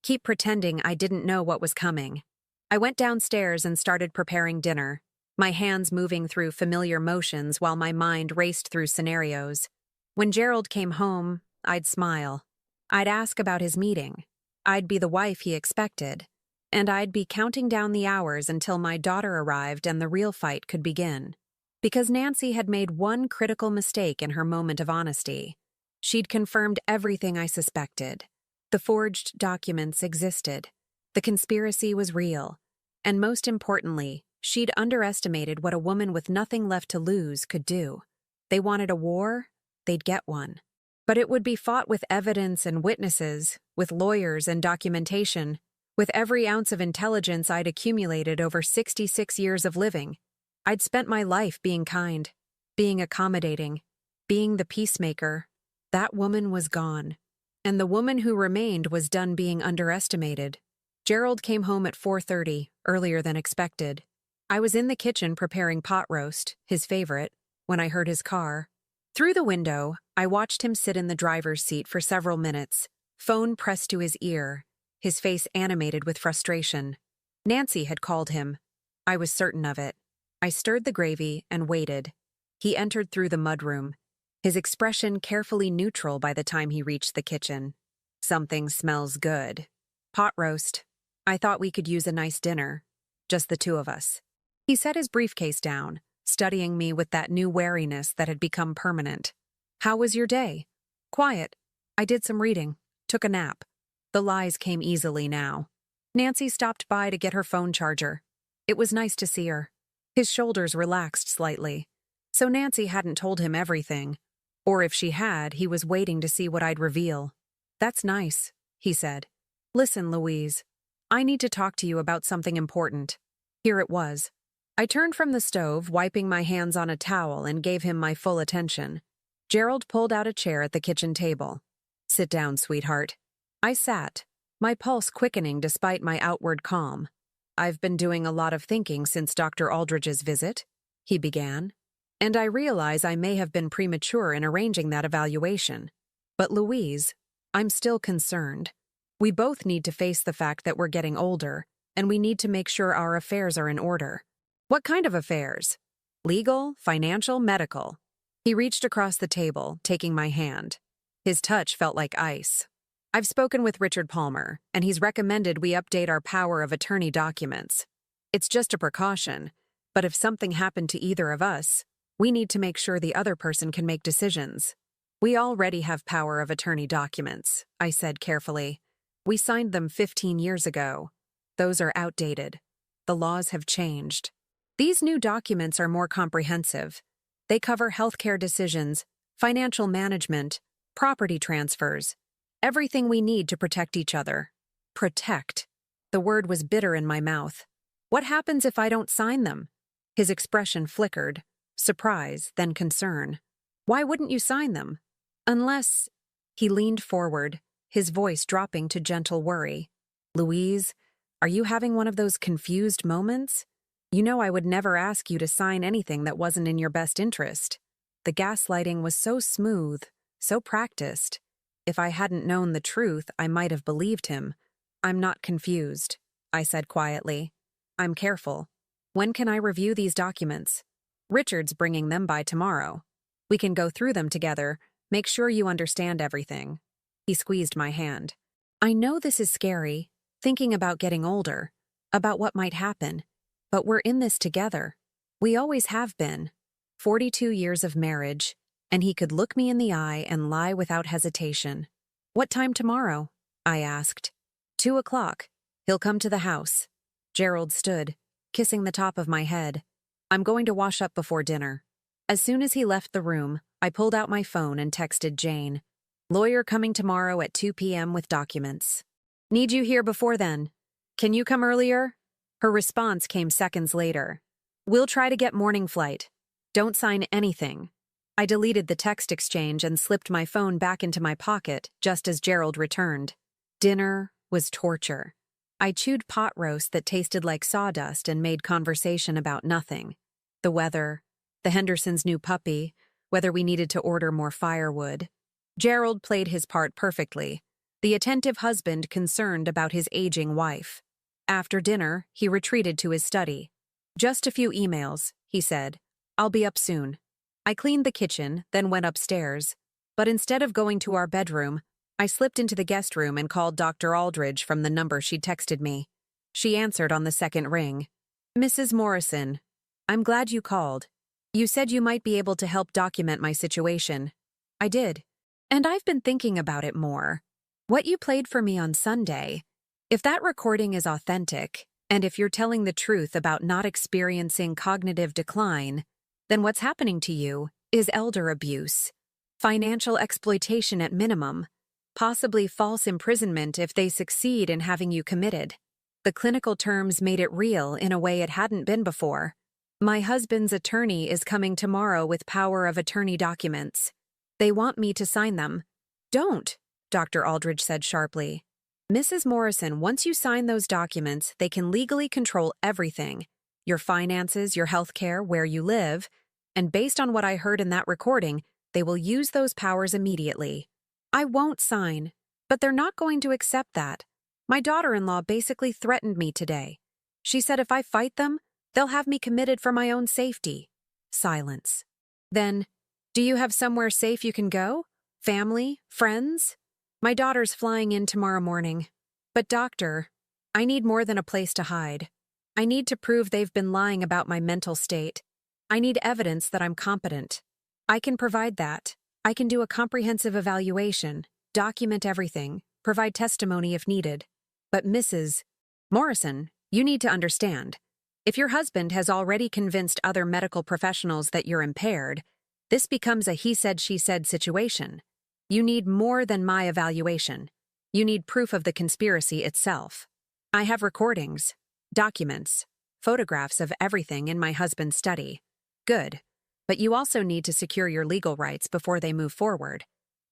Keep pretending I didn't know what was coming. I went downstairs and started preparing dinner, my hands moving through familiar motions while my mind raced through scenarios. When Gerald came home, I'd smile. I'd ask about his meeting. I'd be the wife he expected. And I'd be counting down the hours until my daughter arrived and the real fight could begin. Because Nancy had made one critical mistake in her moment of honesty. She'd confirmed everything I suspected. The forged documents existed. The conspiracy was real. And most importantly, she'd underestimated what a woman with nothing left to lose could do. They wanted a war, they'd get one. But it would be fought with evidence and witnesses, with lawyers and documentation, with every ounce of intelligence I'd accumulated over 66 years of living. I'd spent my life being kind, being accommodating, being the peacemaker. That woman was gone. And the woman who remained was done being underestimated. Gerald came home at 4:30, earlier than expected. I was in the kitchen preparing pot roast, his favorite, when I heard his car. Through the window, I watched him sit in the driver's seat for several minutes, phone pressed to his ear, his face animated with frustration. Nancy had called him. I was certain of it. I stirred the gravy and waited. He entered through the mudroom, his expression carefully neutral by the time he reached the kitchen. Something smells good. Pot roast. I thought we could use a nice dinner. Just the two of us. He set his briefcase down, studying me with that new wariness that had become permanent. How was your day? Quiet. I did some reading. Took a nap. The lies came easily now. Nancy stopped by to get her phone charger. It was nice to see her. His shoulders relaxed slightly. So Nancy hadn't told him everything. Or if she had, he was waiting to see what I'd reveal. That's nice, he said. Listen, Louise. I need to talk to you about something important. Here it was. I turned from the stove, wiping my hands on a towel, and gave him my full attention. Gerald pulled out a chair at the kitchen table. Sit down, sweetheart. I sat, my pulse quickening despite my outward calm. I've been doing a lot of thinking since Dr. Aldridge's visit, he began, and I realize I may have been premature in arranging that evaluation. But Louise, I'm still concerned. We both need to face the fact that we're getting older, and we need to make sure our affairs are in order. What kind of affairs? Legal, financial, medical? He reached across the table, taking my hand. His touch felt like ice. I've spoken with Richard Palmer, and he's recommended we update our power of attorney documents. It's just a precaution, but if something happened to either of us, we need to make sure the other person can make decisions. We already have power of attorney documents, I said carefully. We signed them 15 years ago. Those are outdated. The laws have changed. These new documents are more comprehensive. They cover healthcare decisions, financial management, property transfers, everything we need to protect each other. Protect. The word was bitter in my mouth. What happens if I don't sign them? His expression flickered, surprise, then concern. Why wouldn't you sign them? Unless... He leaned forward, his voice dropping to gentle worry. Louise, are you having one of those confused moments? You know I would never ask you to sign anything that wasn't in your best interest. the gaslighting was so smooth, so practiced. If I hadn't known the truth, I might have believed him. I'm not confused, I said quietly. I'm careful. When can I review these documents? Richard's bringing them by tomorrow. We can go through them together, make sure you understand everything. He squeezed my hand. I know this is scary, thinking about getting older, about what might happen, but we're in this together. We always have been. 42 years of marriage, and he could look me in the eye and lie without hesitation. What time tomorrow? I asked. 2 o'clock. He'll come to the house. Gerald stood, kissing the top of my head. I'm going to wash up before dinner. As soon as he left the room, I pulled out my phone and texted Jane. Lawyer coming tomorrow at 2 p.m. with documents. Need you here before then. Can you come earlier? Her response came seconds later. We'll try to get morning flight. Don't sign anything. I deleted the text exchange and slipped my phone back into my pocket just as Gerald returned. Dinner was torture. I chewed pot roast that tasted like sawdust and made conversation about nothing. The weather, the Hendersons' new puppy, whether we needed to order more firewood. Gerald played his part perfectly, the attentive husband concerned about his aging wife. After dinner, he retreated to his study. Just a few emails, he said. I'll be up soon. I cleaned the kitchen, then went upstairs. But instead of going to our bedroom, I slipped into the guest room and called Dr. Aldridge from the number she'd texted me. She answered on the second ring. Mrs. Morrison, I'm glad you called. You said you might be able to help document my situation. I did. And I've been thinking about it more. What you played for me on Sunday, if that recording is authentic, and if you're telling the truth about not experiencing cognitive decline, then what's happening to you is elder abuse, financial exploitation at minimum, possibly false imprisonment if they succeed in having you committed. The clinical terms made it real in a way it hadn't been before. My husband's attorney is coming tomorrow with power of attorney documents. They want me to sign them. Don't, Dr. Aldridge said sharply. Mrs. Morrison, once you sign those documents, they can legally control everything. Your finances, your health care, where you live, and based on what I heard in that recording, they will use those powers immediately. I won't sign, but they're not going to accept that. My daughter-in-law basically threatened me today. She said if I fight them, they'll have me committed for my own safety. Silence. Then, do you have somewhere safe you can go? Family? Friends? My daughter's flying in tomorrow morning. But doctor, I need more than a place to hide. I need to prove they've been lying about my mental state. I need evidence that I'm competent. I can provide that. I can do a comprehensive evaluation, document everything, provide testimony if needed. But Mrs. Morrison, you need to understand. If your husband has already convinced other medical professionals that you're impaired, this becomes a he said, she said situation. You need more than my evaluation. You need proof of the conspiracy itself. I have recordings, documents, photographs of everything in my husband's study. Good. But you also need to secure your legal rights before they move forward.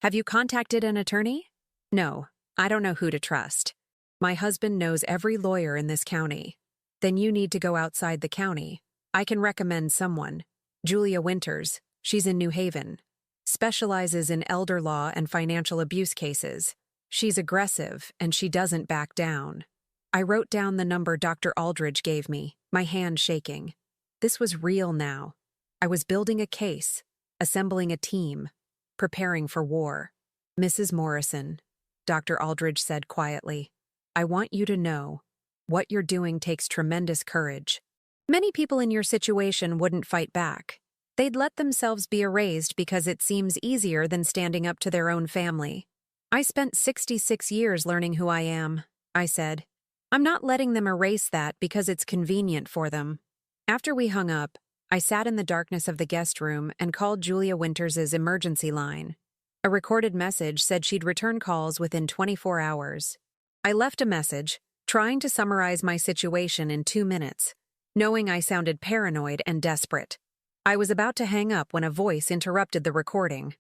Have you contacted an attorney? No, I don't know who to trust. My husband knows every lawyer in this county. Then you need to go outside the county. I can recommend someone. Julia Winters, she's in New Haven. Specializes in elder law and financial abuse cases. She's aggressive, and she doesn't back down. I wrote down the number Dr. Aldridge gave me, my hand shaking. This was real now. I was building a case, assembling a team, preparing for war. Mrs. Morrison, Dr. Aldridge said quietly, I want you to know, what you're doing takes tremendous courage. Many people in your situation wouldn't fight back. They'd let themselves be erased because it seems easier than standing up to their own family. I spent 66 years learning who I am, I said. I'm not letting them erase that because it's convenient for them. After we hung up, I sat in the darkness of the guest room and called Julia Winters' emergency line. A recorded message said she'd return calls within 24 hours. I left a message, trying to summarize my situation in 2 minutes, knowing I sounded paranoid and desperate. I was about to hang up when a voice interrupted the recording.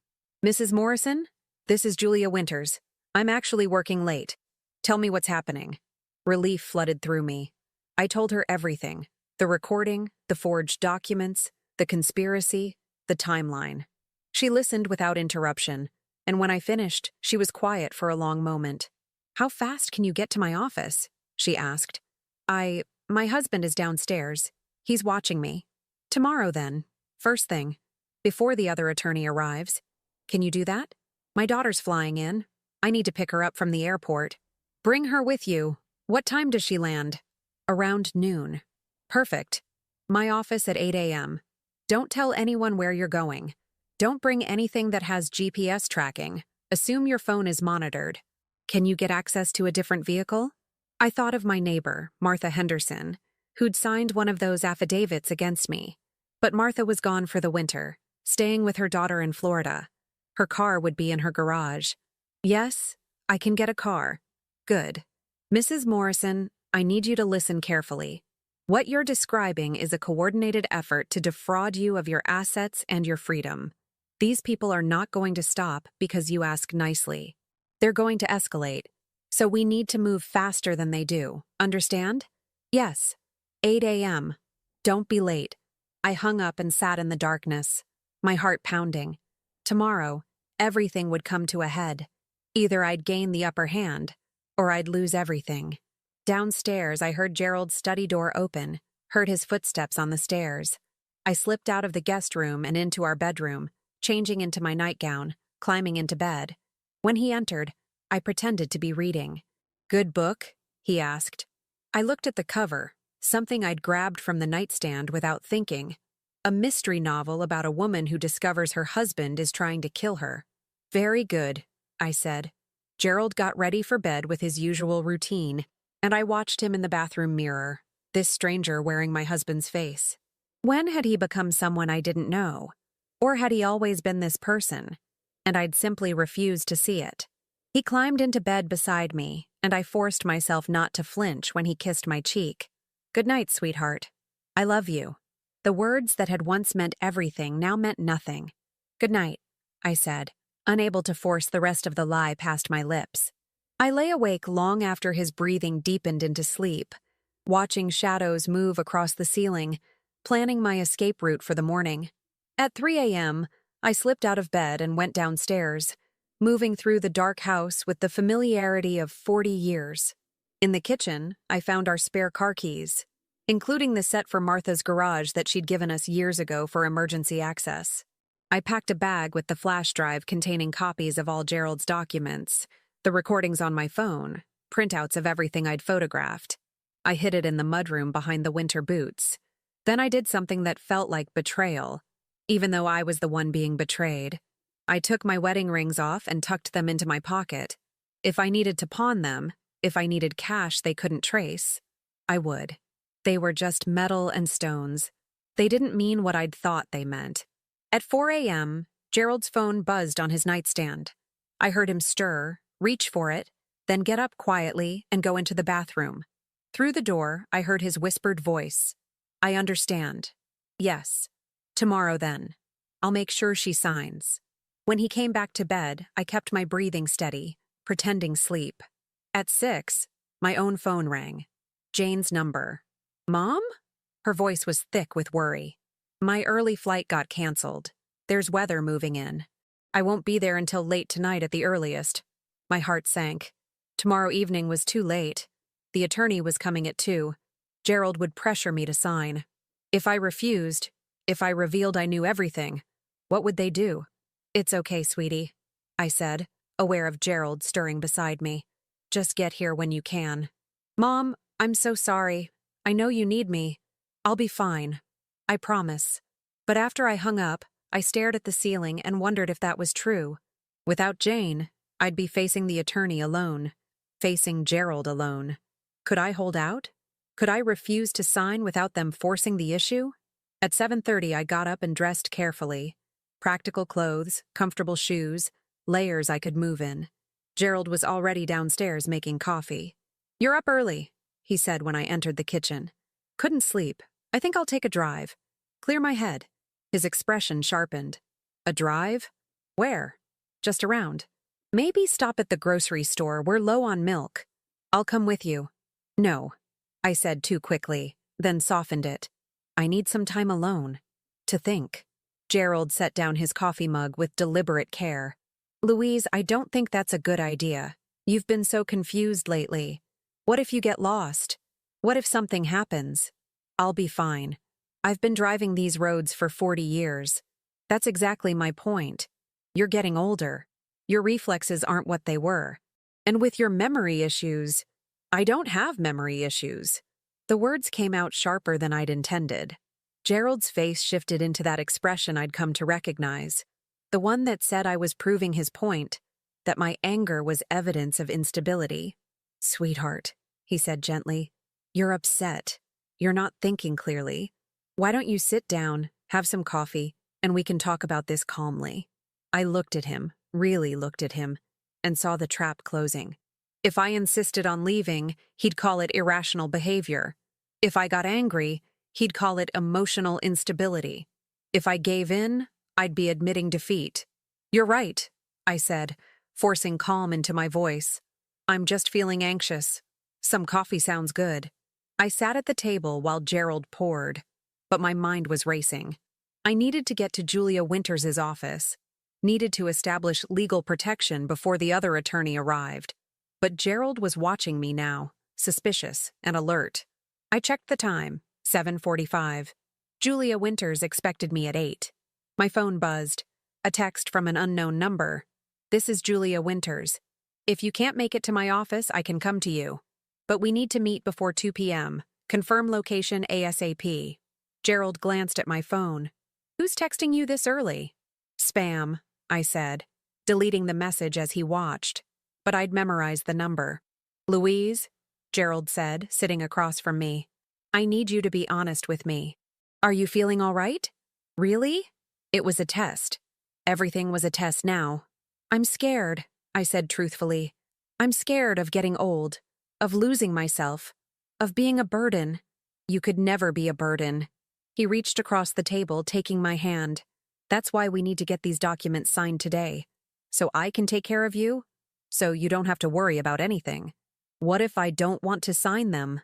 Mrs. Morrison, this is Julia Winters. I'm actually working late. Tell me what's happening. Relief flooded through me. I told her everything. The recording, the forged documents, the conspiracy, the timeline. She listened without interruption, and when I finished, she was quiet for a long moment. "How fast can you get to my office?" she asked. My husband is downstairs. He's watching me. "Tomorrow then. First thing. Before the other attorney arrives. Can you do that? My daughter's flying in. I need to pick her up from the airport." "Bring her with you. What time does she land?" "Around noon." "Perfect. My office at 8 a.m. Don't tell anyone where you're going. Don't bring anything that has GPS tracking. Assume your phone is monitored. Can you get access to a different vehicle?" I thought of my neighbor, Martha Henderson, who'd signed one of those affidavits against me. But Martha was gone for the winter, staying with her daughter in Florida. Her car would be in her garage. "Yes, I can get a car." "Good. Mrs. Morrison, I need you to listen carefully. What you're describing is a coordinated effort to defraud you of your assets and your freedom. These people are not going to stop because you ask nicely. They're going to escalate. So we need to move faster than they do. Understand?" "Yes. 8 a.m. Don't be late." I hung up and sat in the darkness, my heart pounding. Tomorrow, everything would come to a head. Either I'd gain the upper hand, or I'd lose everything. Downstairs, I heard Gerald's study door open, heard his footsteps on the stairs. I slipped out of the guest room and into our bedroom, changing into my nightgown, climbing into bed. When he entered, I pretended to be reading. "Good book?" he asked. I looked at the cover, something I'd grabbed from the nightstand without thinking. A mystery novel about a woman who discovers her husband is trying to kill her. "Very good," I said. Gerald got ready for bed with his usual routine, and I watched him in the bathroom mirror, this stranger wearing my husband's face. When had he become someone I didn't know? Or had he always been this person, and I'd simply refused to see it? He climbed into bed beside me, and I forced myself not to flinch when he kissed my cheek. "Good night, sweetheart. I love you." The words that had once meant everything now meant nothing. "Good night," I said, unable to force the rest of the lie past my lips. I lay awake long after his breathing deepened into sleep, watching shadows move across the ceiling, planning my escape route for the morning. At 3 a.m., I slipped out of bed and went downstairs, moving through the dark house with the familiarity of 40 years. In the kitchen, I found our spare car keys, including the set for Martha's garage that she'd given us years ago for emergency access. I packed a bag with the flash drive containing copies of all Gerald's documents, the recordings on my phone, printouts of everything I'd photographed. I hid it in the mudroom behind the winter boots. Then I did something that felt like betrayal, even though I was the one being betrayed. I took my wedding rings off and tucked them into my pocket. If I needed to pawn them, if I needed cash they couldn't trace, I would. They were just metal and stones. They didn't mean what I'd thought they meant. At 4 a.m., Gerald's phone buzzed on his nightstand. I heard him stir, reach for it, then get up quietly and go into the bathroom. Through the door, I heard his whispered voice. "I understand. Yes. Tomorrow then. I'll make sure she signs." When he came back to bed, I kept my breathing steady, pretending sleep. At 6, my own phone rang. Jane's number. "Mom?" Her voice was thick with worry. "My early flight got canceled. There's weather moving in. I won't be there until late tonight at the earliest." My heart sank. Tomorrow evening was too late. The attorney was coming at 2. Gerald would pressure me to sign. If I refused, if I revealed I knew everything, what would they do? "It's okay, sweetie," I said, aware of Gerald stirring beside me. "Just get here when you can." "Mom, I'm so sorry. I know you need me. I'll be fine. I promise." But after I hung up, I stared at the ceiling and wondered if that was true. Without Jane, I'd be facing the attorney alone, facing Gerald alone. Could I hold out? Could I refuse to sign without them forcing the issue? At 7:30, I got up and dressed carefully. Practical clothes, comfortable shoes, layers I could move in. Gerald was already downstairs making coffee. "You're up early," he said when I entered the kitchen. "Couldn't sleep. I think I'll take a drive. Clear my head." His expression sharpened. "A drive? Where?" "Just around. Maybe stop at the grocery store. We're low on milk." "I'll come with you." "No," I said too quickly, then softened it. "I need some time alone. To think." Gerald set down his coffee mug with deliberate care. Louise, I don't think that's a good idea. You've been so confused lately. What if you get lost? What if something happens? I'll be fine. I've been driving these roads for 40 years. That's exactly my point. You're getting older. Your reflexes aren't what they were. And with your memory issues, I don't have memory issues. The words came out sharper than I'd intended. Gerald's face shifted into that expression I'd come to recognize. The one that said I was proving his point, that my anger was evidence of instability. Sweetheart, he said gently, you're upset. You're not thinking clearly. Why don't you sit down, have some coffee, and we can talk about this calmly? I looked at him, really looked at him, and saw the trap closing. If I insisted on leaving, he'd call it irrational behavior. If I got angry, he'd call it emotional instability. If I gave in, I'd be admitting defeat. You're right, I said, forcing calm into my voice. I'm just feeling anxious. Some coffee sounds good. I sat at the table while Gerald poured, but my mind was racing. I needed to get to Julia Winters's office, needed to establish legal protection before the other attorney arrived. But Gerald was watching me now, suspicious and alert. I checked the time, 7:45. Julia Winters expected me at 8. My phone buzzed. A text from an unknown number. This is Julia Winters. If you can't make it to my office, I can come to you. But we need to meet before 2 p.m. Confirm location ASAP. Gerald glanced at my phone. Who's texting you this early? Spam, I said, deleting the message as he watched. But I'd memorized the number. Louise, Gerald said, sitting across from me. I need you to be honest with me. Are you feeling all right? Really? It was a test. Everything was a test now. I'm scared, I said truthfully. I'm scared of getting old, of losing myself, of being a burden. You could never be a burden. He reached across the table, taking my hand. That's why we need to get these documents signed today. So I can take care of you? So you don't have to worry about anything. What if I don't want to sign them?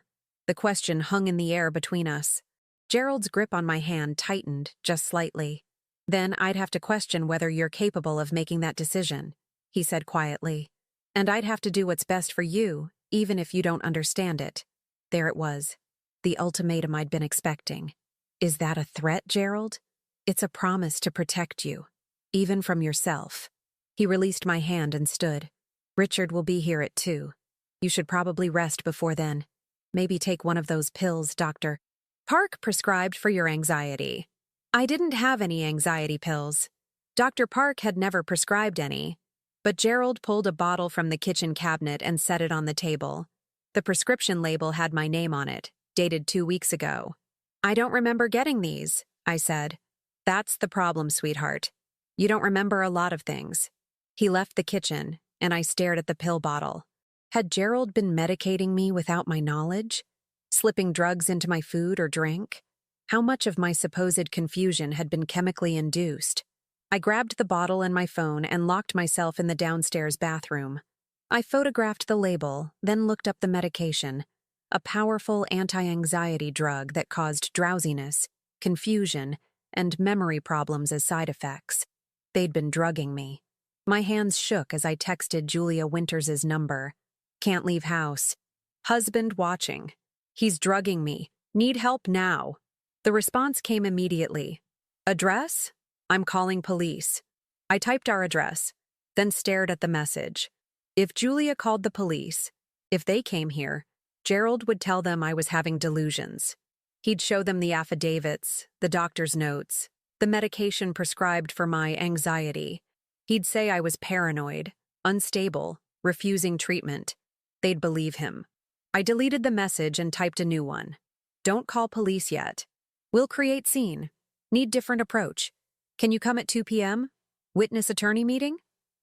The question hung in the air between us. Gerald's grip on my hand tightened just slightly. Then I'd have to question whether you're capable of making that decision, he said quietly. And I'd have to do what's best for you, even if you don't understand it. There it was. The ultimatum I'd been expecting. Is that a threat, Gerald? It's a promise to protect you, even from yourself. He released my hand and stood. Richard will be here at 2. You should probably rest before then. Maybe take one of those pills Dr. Park prescribed for your anxiety. I didn't have any anxiety pills. Dr. Park had never prescribed any. But Gerald pulled a bottle from the kitchen cabinet and set it on the table. The prescription label had my name on it, dated 2 weeks ago. I don't remember getting these, I said. That's the problem, sweetheart. You don't remember a lot of things. He left the kitchen, and I stared at the pill bottle. Had Gerald been medicating me without my knowledge? Slipping drugs into my food or drink? How much of my supposed confusion had been chemically induced? I grabbed the bottle and my phone and locked myself in the downstairs bathroom. I photographed the label, then looked up the medication, a powerful anti-anxiety drug that caused drowsiness, confusion, and memory problems as side effects. They'd been drugging me. My hands shook as I texted Julia Winters's number. Can't leave house. Husband watching. He's drugging me. Need help now. The response came immediately. Address? I'm calling police. I typed our address, then stared at the message. If Julia called the police, if they came here, Gerald would tell them I was having delusions. He'd show them the affidavits, the doctor's notes, the medication prescribed for my anxiety. He'd say I was paranoid, unstable, refusing treatment. They'd believe him. I deleted the message and typed a new one. Don't call police yet. We'll create scene. Need different approach. Can you come at 2 p.m.? Witness attorney meeting?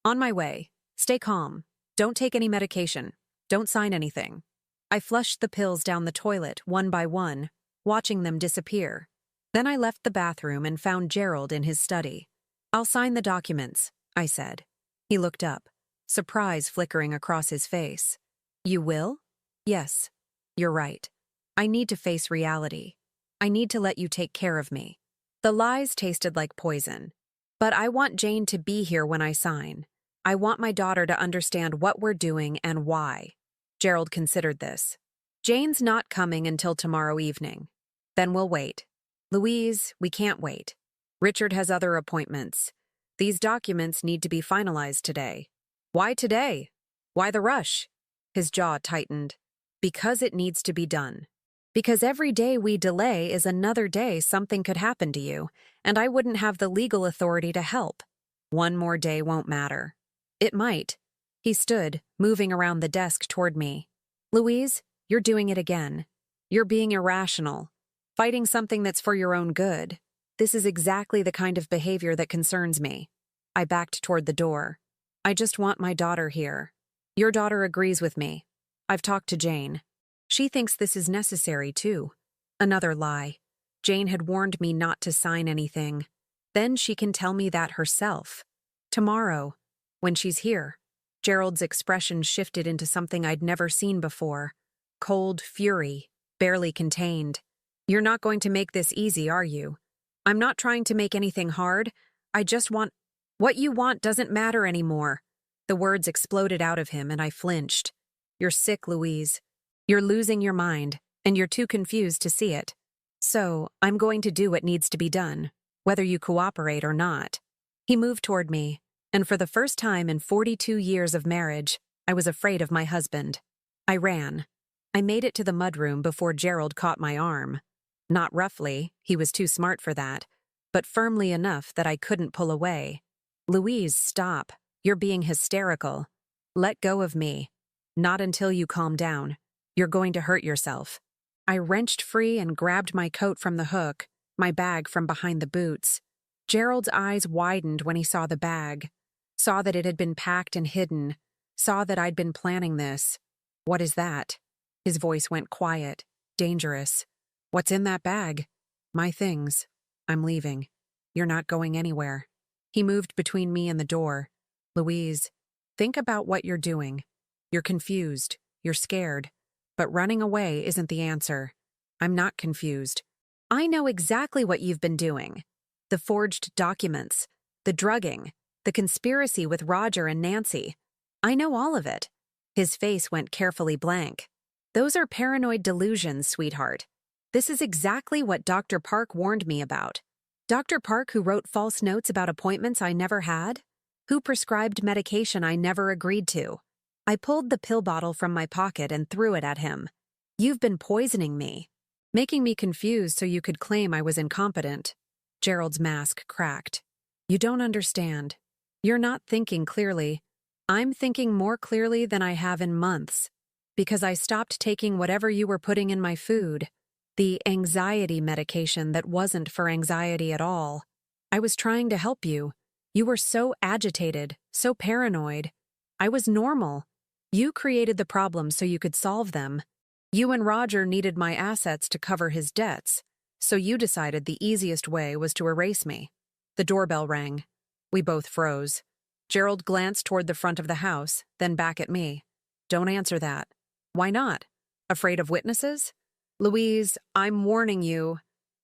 On my way. Stay calm. Don't take any medication. Don't sign anything. I flushed the pills down the toilet one by one, watching them disappear. Then I left the bathroom and found Gerald in his study. I'll sign the documents, I said. He looked up, surprise flickering across his face. You will? Yes. You're right. I need to face reality. I need to let you take care of me. The lies tasted like poison. But I want Jane to be here when I sign. I want my daughter to understand what we're doing and why. Gerald considered this. Jane's not coming until tomorrow evening. Then we'll wait. Louise, we can't wait. Richard has other appointments. These documents need to be finalized today. Why today? Why the rush? His jaw tightened. Because it needs to be done. Because every day we delay is another day something could happen to you, and I wouldn't have the legal authority to help. One more day won't matter. It might. He stood, moving around the desk toward me. Louise, you're doing it again. You're being irrational. Fighting something that's for your own good. This is exactly the kind of behavior that concerns me. I backed toward the door. I just want my daughter here. Your daughter agrees with me. I've talked to Jane. She thinks this is necessary, too. Another lie. Jane had warned me not to sign anything. Then she can tell me that herself. Tomorrow, when she's here. Gerald's expression shifted into something I'd never seen before. Cold fury, barely contained. You're not going to make this easy, are you? I'm not trying to make anything hard. I just want... What you want doesn't matter anymore. The words exploded out of him and I flinched. You're sick, Louise. You're losing your mind, and you're too confused to see it. So, I'm going to do what needs to be done, whether you cooperate or not. He moved toward me, and for the first time in 42 years of marriage, I was afraid of my husband. I ran. I made it to the mudroom before Gerald caught my arm. Not roughly, he was too smart for that, but firmly enough that I couldn't pull away. Louise, stop. You're being hysterical. Let go of me. Not until you calm down. You're going to hurt yourself. I wrenched free and grabbed my coat from the hook, my bag from behind the boots. Gerald's eyes widened when he saw the bag, saw that it had been packed and hidden, saw that I'd been planning this. What is that? His voice went quiet, dangerous. What's in that bag? My things. I'm leaving. You're not going anywhere. He moved between me and the door. Louise, think about what you're doing. You're confused. You're scared. But running away isn't the answer. I'm not confused. I know exactly what you've been doing. The forged documents, the drugging, the conspiracy with Roger and Nancy. I know all of it. His face went carefully blank. Those are paranoid delusions, sweetheart. This is exactly what Dr. Park warned me about. Dr. Park, who wrote false notes about appointments I never had? Who prescribed medication I never agreed to? I pulled the pill bottle from my pocket and threw it at him. You've been poisoning me. Making me confused so you could claim I was incompetent. Gerald's mask cracked. You don't understand. You're not thinking clearly. I'm thinking more clearly than I have in months. Because I stopped taking whatever you were putting in my food. The anxiety medication that wasn't for anxiety at all. I was trying to help you. You were so agitated, so paranoid. I was normal. You created the problems so you could solve them. You and Roger needed my assets to cover his debts, so you decided the easiest way was to erase me. The doorbell rang. We both froze. Gerald glanced toward the front of the house, then back at me. Don't answer that. Why not? Afraid of witnesses? Louise, I'm warning you.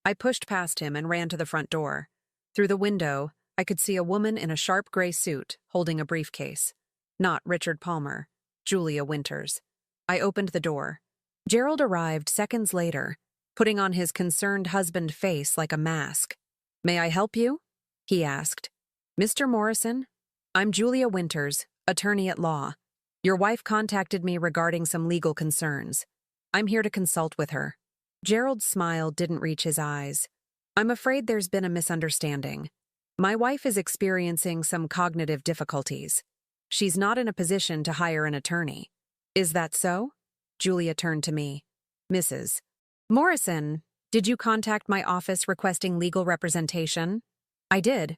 I pushed past him and ran to the front door. Through the window, I could see a woman in a sharp gray suit holding a briefcase. Not Richard Palmer. Julia Winters. I opened the door. Gerald arrived seconds later, putting on his concerned husband face like a mask. May I help you? He asked. Mr. Morrison? I'm Julia Winters, attorney at law. Your wife contacted me regarding some legal concerns. I'm here to consult with her. Gerald's smile didn't reach his eyes. I'm afraid there's been a misunderstanding. My wife is experiencing some cognitive difficulties. She's not in a position to hire an attorney. Is that so? Julia turned to me. Mrs. Morrison, did you contact my office requesting legal representation? I did.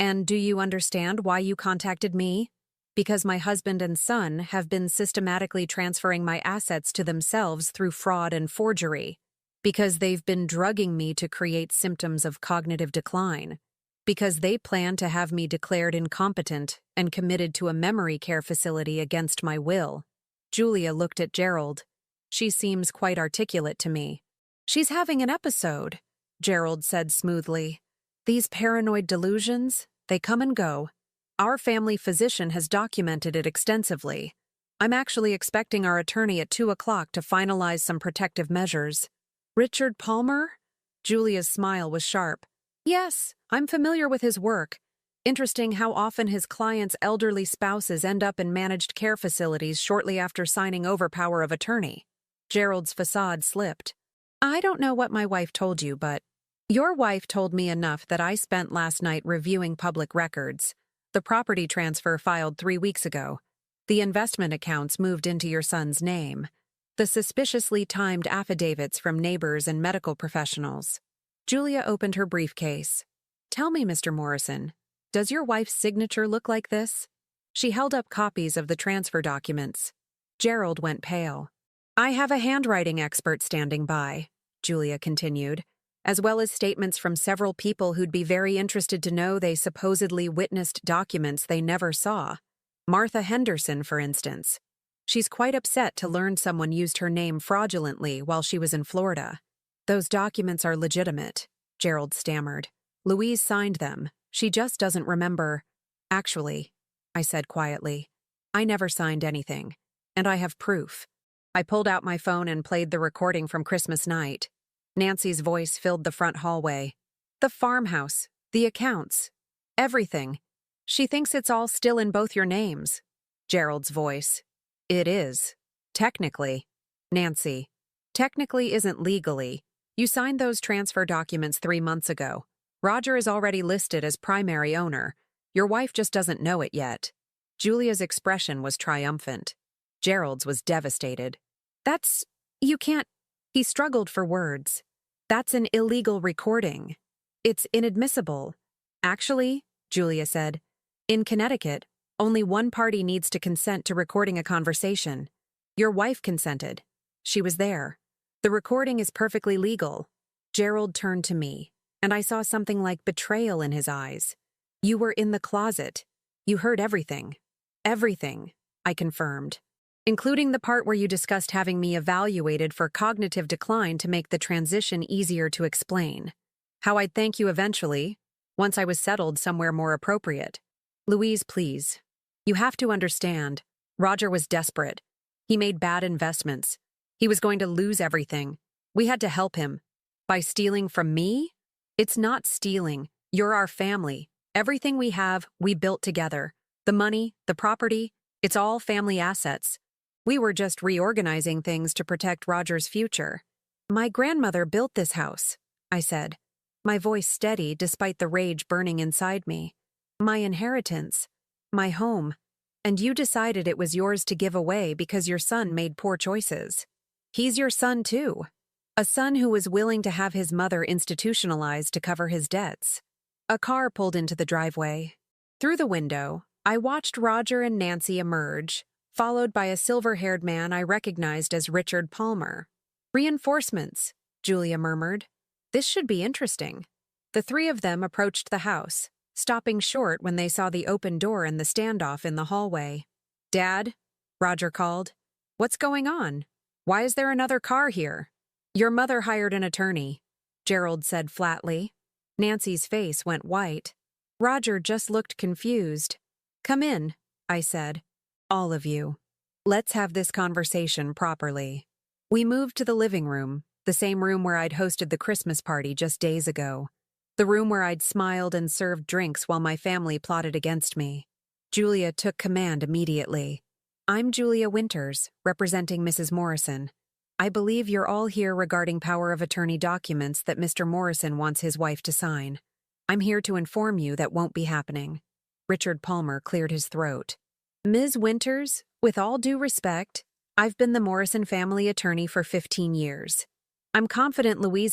And do you understand why you contacted me? Because my husband and son have been systematically transferring my assets to themselves through fraud and forgery. Because they've been drugging me to create symptoms of cognitive decline. Because they plan to have me declared incompetent and committed to a memory care facility against my will. Julia looked at Gerald. She seems quite articulate to me. She's having an episode, Gerald said smoothly. These paranoid delusions, they come and go. Our family physician has documented it extensively. I'm actually expecting our attorney at 2 o'clock to finalize some protective measures. Richard Palmer? Julia's smile was sharp. Yes, I'm familiar with his work. Interesting how often his clients' elderly spouses end up in managed care facilities shortly after signing over power of attorney. Gerald's facade slipped. I don't know what my wife told you, but your wife told me enough that I spent last night reviewing public records. The property transfer filed 3 weeks ago. The investment accounts moved into your son's name. The suspiciously timed affidavits from neighbors and medical professionals. Julia opened her briefcase. Tell me, Mr. Morrison, does your wife's signature look like this? She held up copies of the transfer documents. Gerald went pale. I have a handwriting expert standing by, Julia continued, as well as statements from several people who'd be very interested to know they supposedly witnessed documents they never saw. Martha Henderson, for instance. She's quite upset to learn someone used her name fraudulently while she was in Florida. Those documents are legitimate, Gerald stammered. Louise signed them. She just doesn't remember. Actually, I said quietly, I never signed anything, and I have proof. I pulled out my phone and played the recording from Christmas night. Nancy's voice filled the front hallway. The farmhouse, the accounts, everything. She thinks it's all still in both your names. Gerald's voice. It is. Technically. Nancy. Technically isn't legally. You signed those transfer documents 3 months ago. Roger is already listed as primary owner. Your wife just doesn't know it yet. Julia's expression was triumphant. Gerald's was devastated. You can't. He struggled for words. That's an illegal recording. It's inadmissible. Actually, Julia said, in Connecticut, only one party needs to consent to recording a conversation. Your wife consented. She was there. The recording is perfectly legal. Gerald turned to me, and I saw something like betrayal in his eyes. You were in the closet. You heard everything. Everything, I confirmed. Including the part where you discussed having me evaluated for cognitive decline to make the transition easier to explain. How I'd thank you eventually, once I was settled somewhere more appropriate. Louise, please. You have to understand, Roger was desperate. He made bad investments. He was going to lose everything. We had to help him. By stealing from me? It's not stealing. You're our family. Everything we have, we built together. The money, the property, it's all family assets. We were just reorganizing things to protect Roger's future. My grandmother built this house, I said, my voice steady despite the rage burning inside me. My inheritance, my home, and you decided it was yours to give away because your son made poor choices. He's your son too. A son who was willing to have his mother institutionalized to cover his debts. A car pulled into the driveway. Through the window, I watched Roger and Nancy emerge, followed by a silver-haired man I recognized as Richard Palmer. Reinforcements, Julia murmured. This should be interesting. The 3 of them approached the house, stopping short when they saw the open door and the standoff in the hallway. Dad, Roger called. What's going on? Why is there another car here? Your mother hired an attorney, Gerald said flatly. Nancy's face went white. Roger just looked confused. Come in, I said. All of you. Let's have this conversation properly. We moved to the living room, the same room where I'd hosted the Christmas party just days ago. The room where I'd smiled and served drinks while my family plotted against me. Julia took command immediately. I'm Julia Winters, representing Mrs. Morrison. I believe you're all here regarding power of attorney documents that Mr. Morrison wants his wife to sign. I'm here to inform you that won't be happening. Richard Palmer cleared his throat. Ms. Winters, with all due respect, I've been the Morrison family attorney for 15 years. I'm confident Louise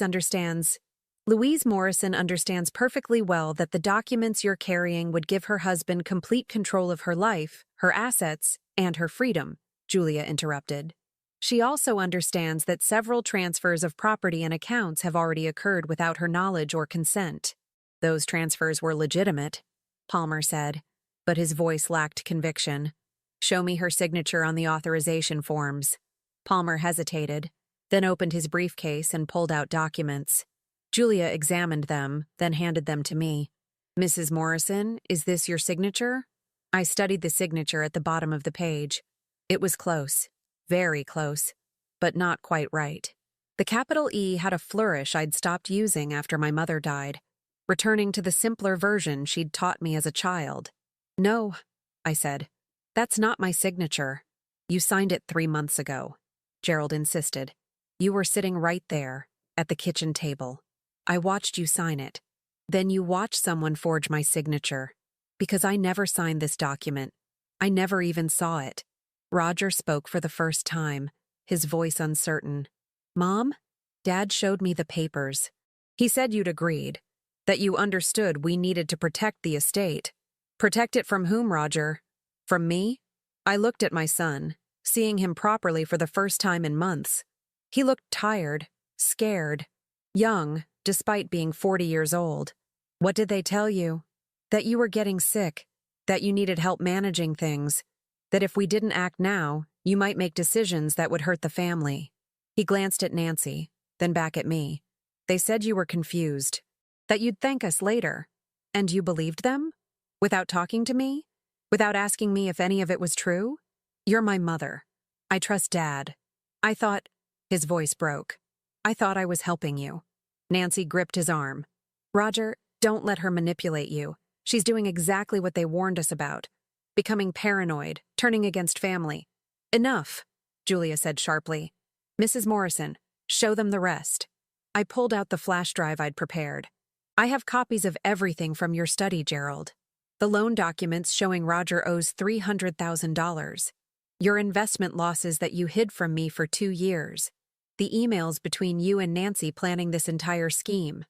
Morrison understands perfectly well that the documents you're carrying would give her husband complete control of her life, her assets, and her freedom, Julia interrupted. She also understands that several transfers of property and accounts have already occurred without her knowledge or consent. Those transfers were legitimate, Palmer said, but his voice lacked conviction. Show me her signature on the authorization forms. Palmer hesitated, then opened his briefcase and pulled out documents. Julia examined them, then handed them to me. Mrs. Morrison, is this your signature? I studied the signature at the bottom of the page. It was close, very close, but not quite right. The capital E had a flourish I'd stopped using after my mother died, returning to the simpler version she'd taught me as a child. No, I said. That's not my signature. You signed it 3 months ago, Gerald insisted. You were sitting right there, at the kitchen table. I watched you sign it. Then you watched someone forge my signature. Because I never signed this document. I never even saw it. Roger spoke for the first time, his voice uncertain. Mom, Dad showed me the papers. He said you'd agreed, that you understood we needed to protect the estate. Protect it from whom, Roger? From me? I looked at my son, seeing him properly for the first time in months. He looked tired, scared, young, despite being 40 years old. What did they tell you? That you were getting sick, that you needed help managing things, that if we didn't act now, you might make decisions that would hurt the family. He glanced at Nancy, then back at me. They said you were confused, that you'd thank us later. And you believed them? Without talking to me? Without asking me if any of it was true? You're my mother. I trust Dad. I thought, his voice broke. I thought I was helping you. Nancy gripped his arm. Roger, don't let her manipulate you. She's doing exactly what they warned us about. Becoming paranoid, turning against family. Enough, Julia said sharply. Mrs. Morrison, show them the rest. I pulled out the flash drive I'd prepared. I have copies of everything from your study, Gerald. The loan documents showing Roger owes $300,000. Your investment losses that you hid from me for 2 years. The emails between you and Nancy planning this entire scheme.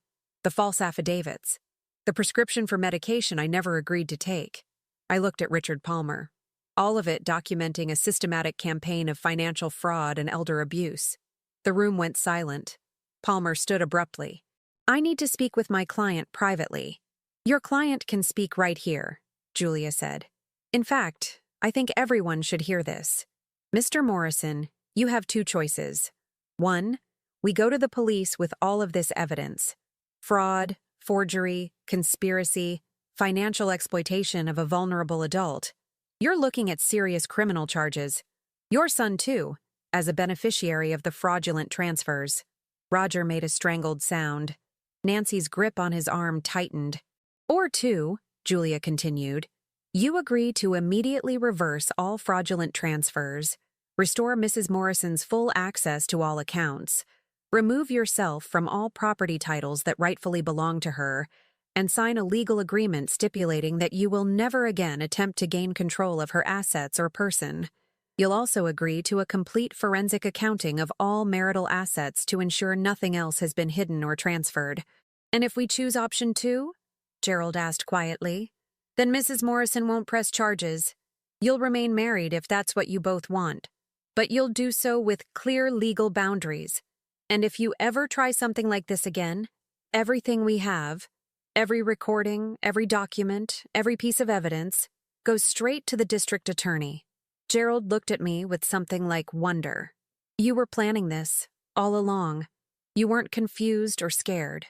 The false affidavits. The prescription for medication I never agreed to take. I looked at Richard Palmer. All of it documenting a systematic campaign of financial fraud and elder abuse. The room went silent. Palmer stood abruptly. I need to speak with my client privately. Your client can speak right here, Julia said. In fact, I think everyone should hear this. Mr. Morrison, you have 2 choices. 1, we go to the police with all of this evidence. Fraud, forgery, conspiracy, financial exploitation of a vulnerable adult. You're looking at serious criminal charges. Your son, too, as a beneficiary of the fraudulent transfers. Roger made a strangled sound. Nancy's grip on his arm tightened. Or 2, Julia continued, you agree to immediately reverse all fraudulent transfers, restore Mrs. Morrison's full access to all accounts, remove yourself from all property titles that rightfully belong to her, and sign a legal agreement stipulating that you will never again attempt to gain control of her assets or person. You'll also agree to a complete forensic accounting of all marital assets to ensure nothing else has been hidden or transferred. And if we choose option 2? Gerald asked quietly. Then Mrs. Morrison won't press charges. You'll remain married if that's what you both want. But you'll do so with clear legal boundaries. And if you ever try something like this again, everything we have, every recording, every document, every piece of evidence, goes straight to the district attorney. Gerald looked at me with something like wonder. You were planning this, all along. You weren't confused or scared.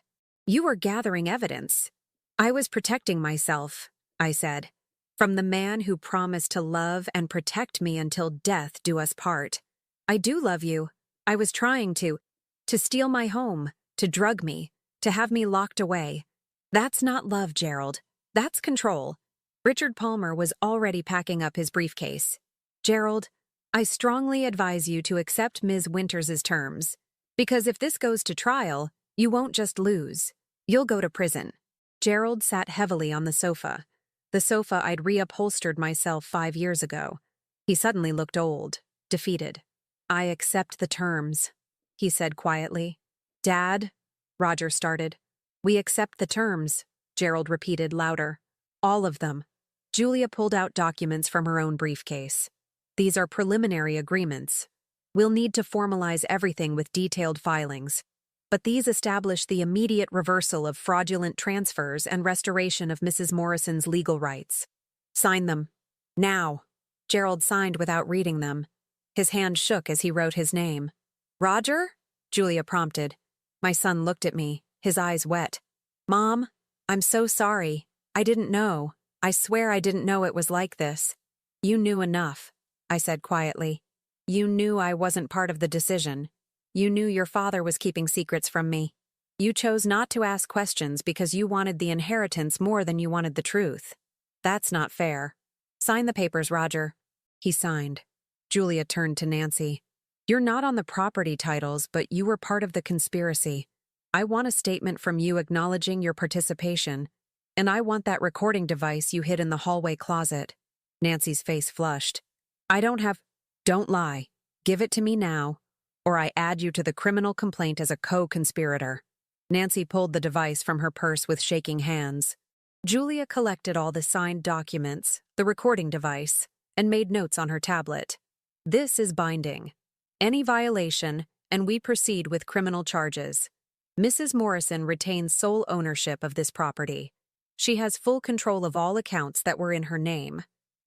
You were gathering evidence. I was protecting myself, I said, from the man who promised to love and protect me until death do us part. I do love you. I was trying to steal my home, to drug me, to have me locked away. That's not love, Gerald. That's control. Richard Palmer was already packing up his briefcase. Gerald, I strongly advise you to accept Ms. Winters's terms, because if this goes to trial, you won't just lose. You'll go to prison. Gerald sat heavily on the sofa I'd reupholstered myself 5 years ago. He suddenly looked old, defeated. I accept the terms, he said quietly. Dad, Roger started. We accept the terms, Gerald repeated louder. All of them. Julia pulled out documents from her own briefcase. These are preliminary agreements. We'll need to formalize everything with detailed filings. But these establish the immediate reversal of fraudulent transfers and restoration of Mrs. Morrison's legal rights. Sign them. Now. Gerald signed without reading them. His hand shook as he wrote his name. Roger? Julia prompted. My son looked at me, his eyes wet. "Mom, I'm so sorry. I didn't know. I swear I didn't know it was like this." "You knew enough," I said quietly. "You knew I wasn't part of the decision. You knew your father was keeping secrets from me. You chose not to ask questions because you wanted the inheritance more than you wanted the truth. That's not fair. Sign the papers, Roger." He signed. Julia turned to Nancy. "You're not on the property titles, but you were part of the conspiracy. I want a statement from you acknowledging your participation, and I want that recording device you hid in the hallway closet." Nancy's face flushed. "I don't have—" "Don't lie. Give it to me now, or I add you to the criminal complaint as a co-conspirator." Nancy pulled the device from her purse with shaking hands. Julia collected all the signed documents, the recording device, and made notes on her tablet. "This is binding. Any violation, and we proceed with criminal charges. Mrs. Morrison retains sole ownership of this property. She has full control of all accounts that were in her name.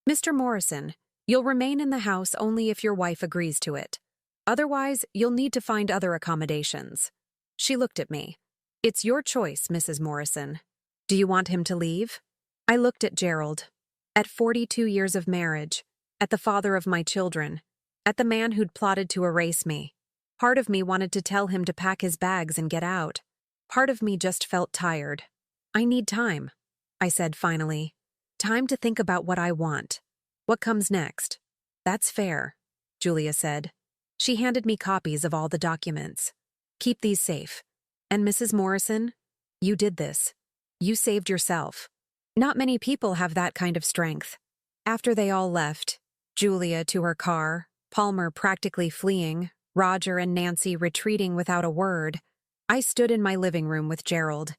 Mr. Morrison, you'll remain in the house only if your wife agrees to it. Otherwise, you'll need to find other accommodations." She looked at me. "It's your choice, Mrs. Morrison. Do you want him to leave?" I looked at Gerald. At 42 years of marriage, at the father of my children, at the man who'd plotted to erase me. Part of me wanted to tell him to pack his bags and get out. Part of me just felt tired. "I need time," I said finally. "Time to think about what I want. What comes next?" "That's fair," Julia said. She handed me copies of all the documents. "Keep these safe. And Mrs. Morrison, you did this. You saved yourself. Not many people have that kind of strength." After they all left, Julia to her car, Palmer practically fleeing, Roger and Nancy retreating without a word, I stood in my living room with Gerald.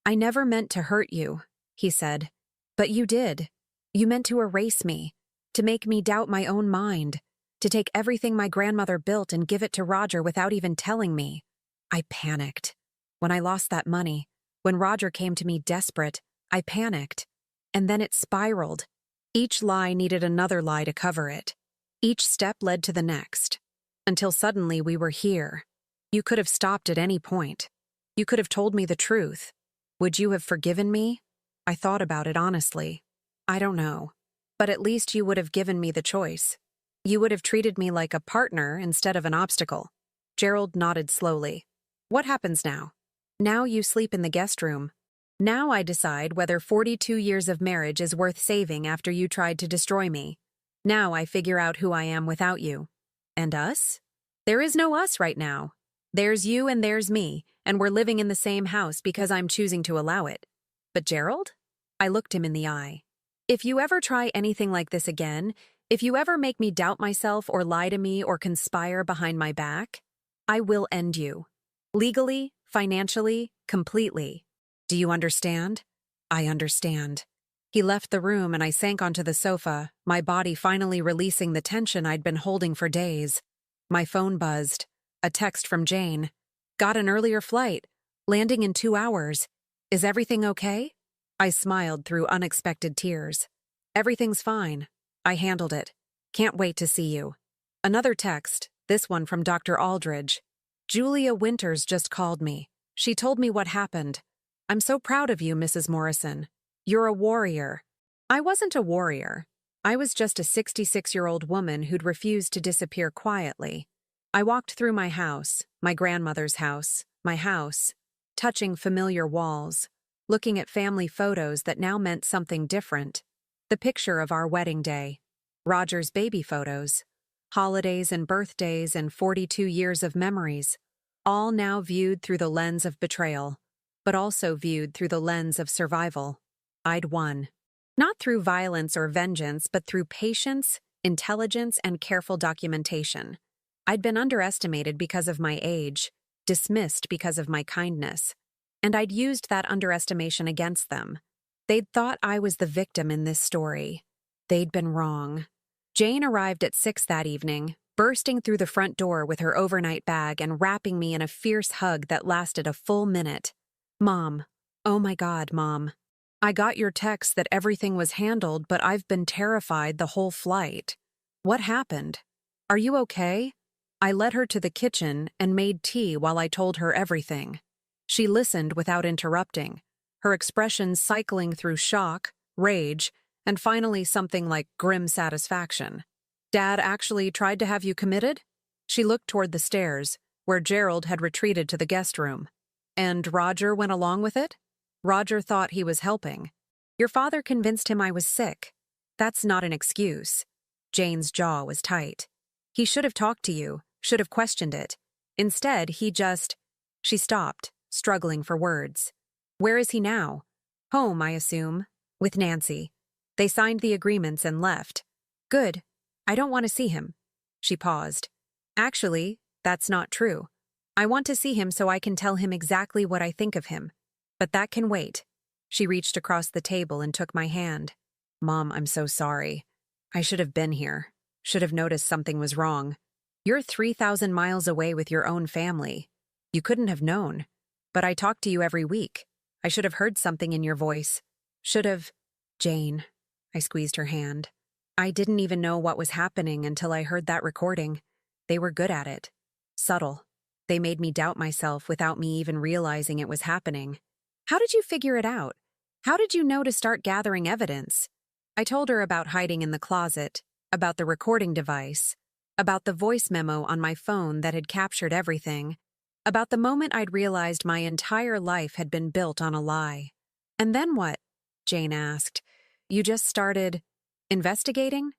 "I never meant to hurt you," he said. "But you did. You meant to erase me, to make me doubt my own mind, to take everything my grandmother built and give it to Roger without even telling me." I panicked. When I lost that money, when Roger came to me desperate, I panicked. And then it spiraled. Each lie needed another lie to cover it. Each step led to the next. Until suddenly we were here. You could have stopped at any point. You could have told me the truth. Would you have forgiven me? I thought about it honestly. I don't know. But at least you would have given me the choice. You would have treated me like a partner instead of an obstacle. Gerald nodded slowly. "What happens now?" "Now you sleep in the guest room. Now I decide whether 42 years of marriage is worth saving after you tried to destroy me. Now I figure out who I am without you." "And us?" "There is no us right now. There's you and there's me, and we're living in the same house because I'm choosing to allow it." "But Gerald?" I looked him in the eye. "If you ever try anything like this again, if you ever make me doubt myself or lie to me or conspire behind my back, I will end you. Legally, financially, completely. Do you understand?" "I understand." He left the room and I sank onto the sofa, my body finally releasing the tension I'd been holding for days. My phone buzzed. A text from Jane. "Got an earlier flight. Landing in 2 hours. Is everything okay?" I smiled through unexpected tears. "Everything's fine. I handled it. Can't wait to see you." Another text, this one from Dr. Aldridge. "Julia Winters just called me. She told me what happened. I'm so proud of you, Mrs. Morrison. You're a warrior." I wasn't a warrior. I was just a 66-year-old woman who'd refused to disappear quietly. I walked through my house, my grandmother's house, my house, touching familiar walls, looking at family photos that now meant something different. The picture of our wedding day, Roger's baby photos, holidays and birthdays and 42 years of memories, all now viewed through the lens of betrayal, but also viewed through the lens of survival. I'd won. Not through violence or vengeance, but through patience, intelligence, and careful documentation. I'd been underestimated because of my age, dismissed because of my kindness, and I'd used that underestimation against them. They'd thought I was the victim in this story. They'd been wrong. Jane arrived at 6 that evening, bursting through the front door with her overnight bag and wrapping me in a fierce hug that lasted a full minute. "Mom. Oh my God, Mom. I got your text that everything was handled, but I've been terrified the whole flight. What happened? Are you okay?" I led her to the kitchen and made tea while I told her everything. She listened without interrupting, her expression cycling through shock, rage, and finally something like grim satisfaction. "Dad actually tried to have you committed?" She looked toward the stairs, where Gerald had retreated to the guest room. "And Roger went along with it?" "Roger thought he was helping. Your father convinced him I was sick. That's not an excuse." Jane's jaw was tight. "He should have talked to you, should have questioned it. Instead, he just—" She stopped, struggling for words. "Where is he now?" "Home, I assume. With Nancy. They signed the agreements and left." "Good. I don't want to see him." She paused. "Actually, that's not true. I want to see him so I can tell him exactly what I think of him. But that can wait." She reached across the table and took my hand. "Mom, I'm so sorry. I should have been here. Should have noticed something was wrong. You're 3,000 miles away with your own family. You couldn't have known. But I talk to you every week. I should have heard something in your voice. Should have—" "Jane." I squeezed her hand. "I didn't even know what was happening until I heard that recording. They were good at it. Subtle. They made me doubt myself without me even realizing it was happening." "How did you figure it out? How did you know to start gathering evidence?" I told her about hiding in the closet, about the recording device, about the voice memo on my phone that had captured everything, about the moment I'd realized my entire life had been built on a lie. "And then what?" Jane asked. "You just started investigating?"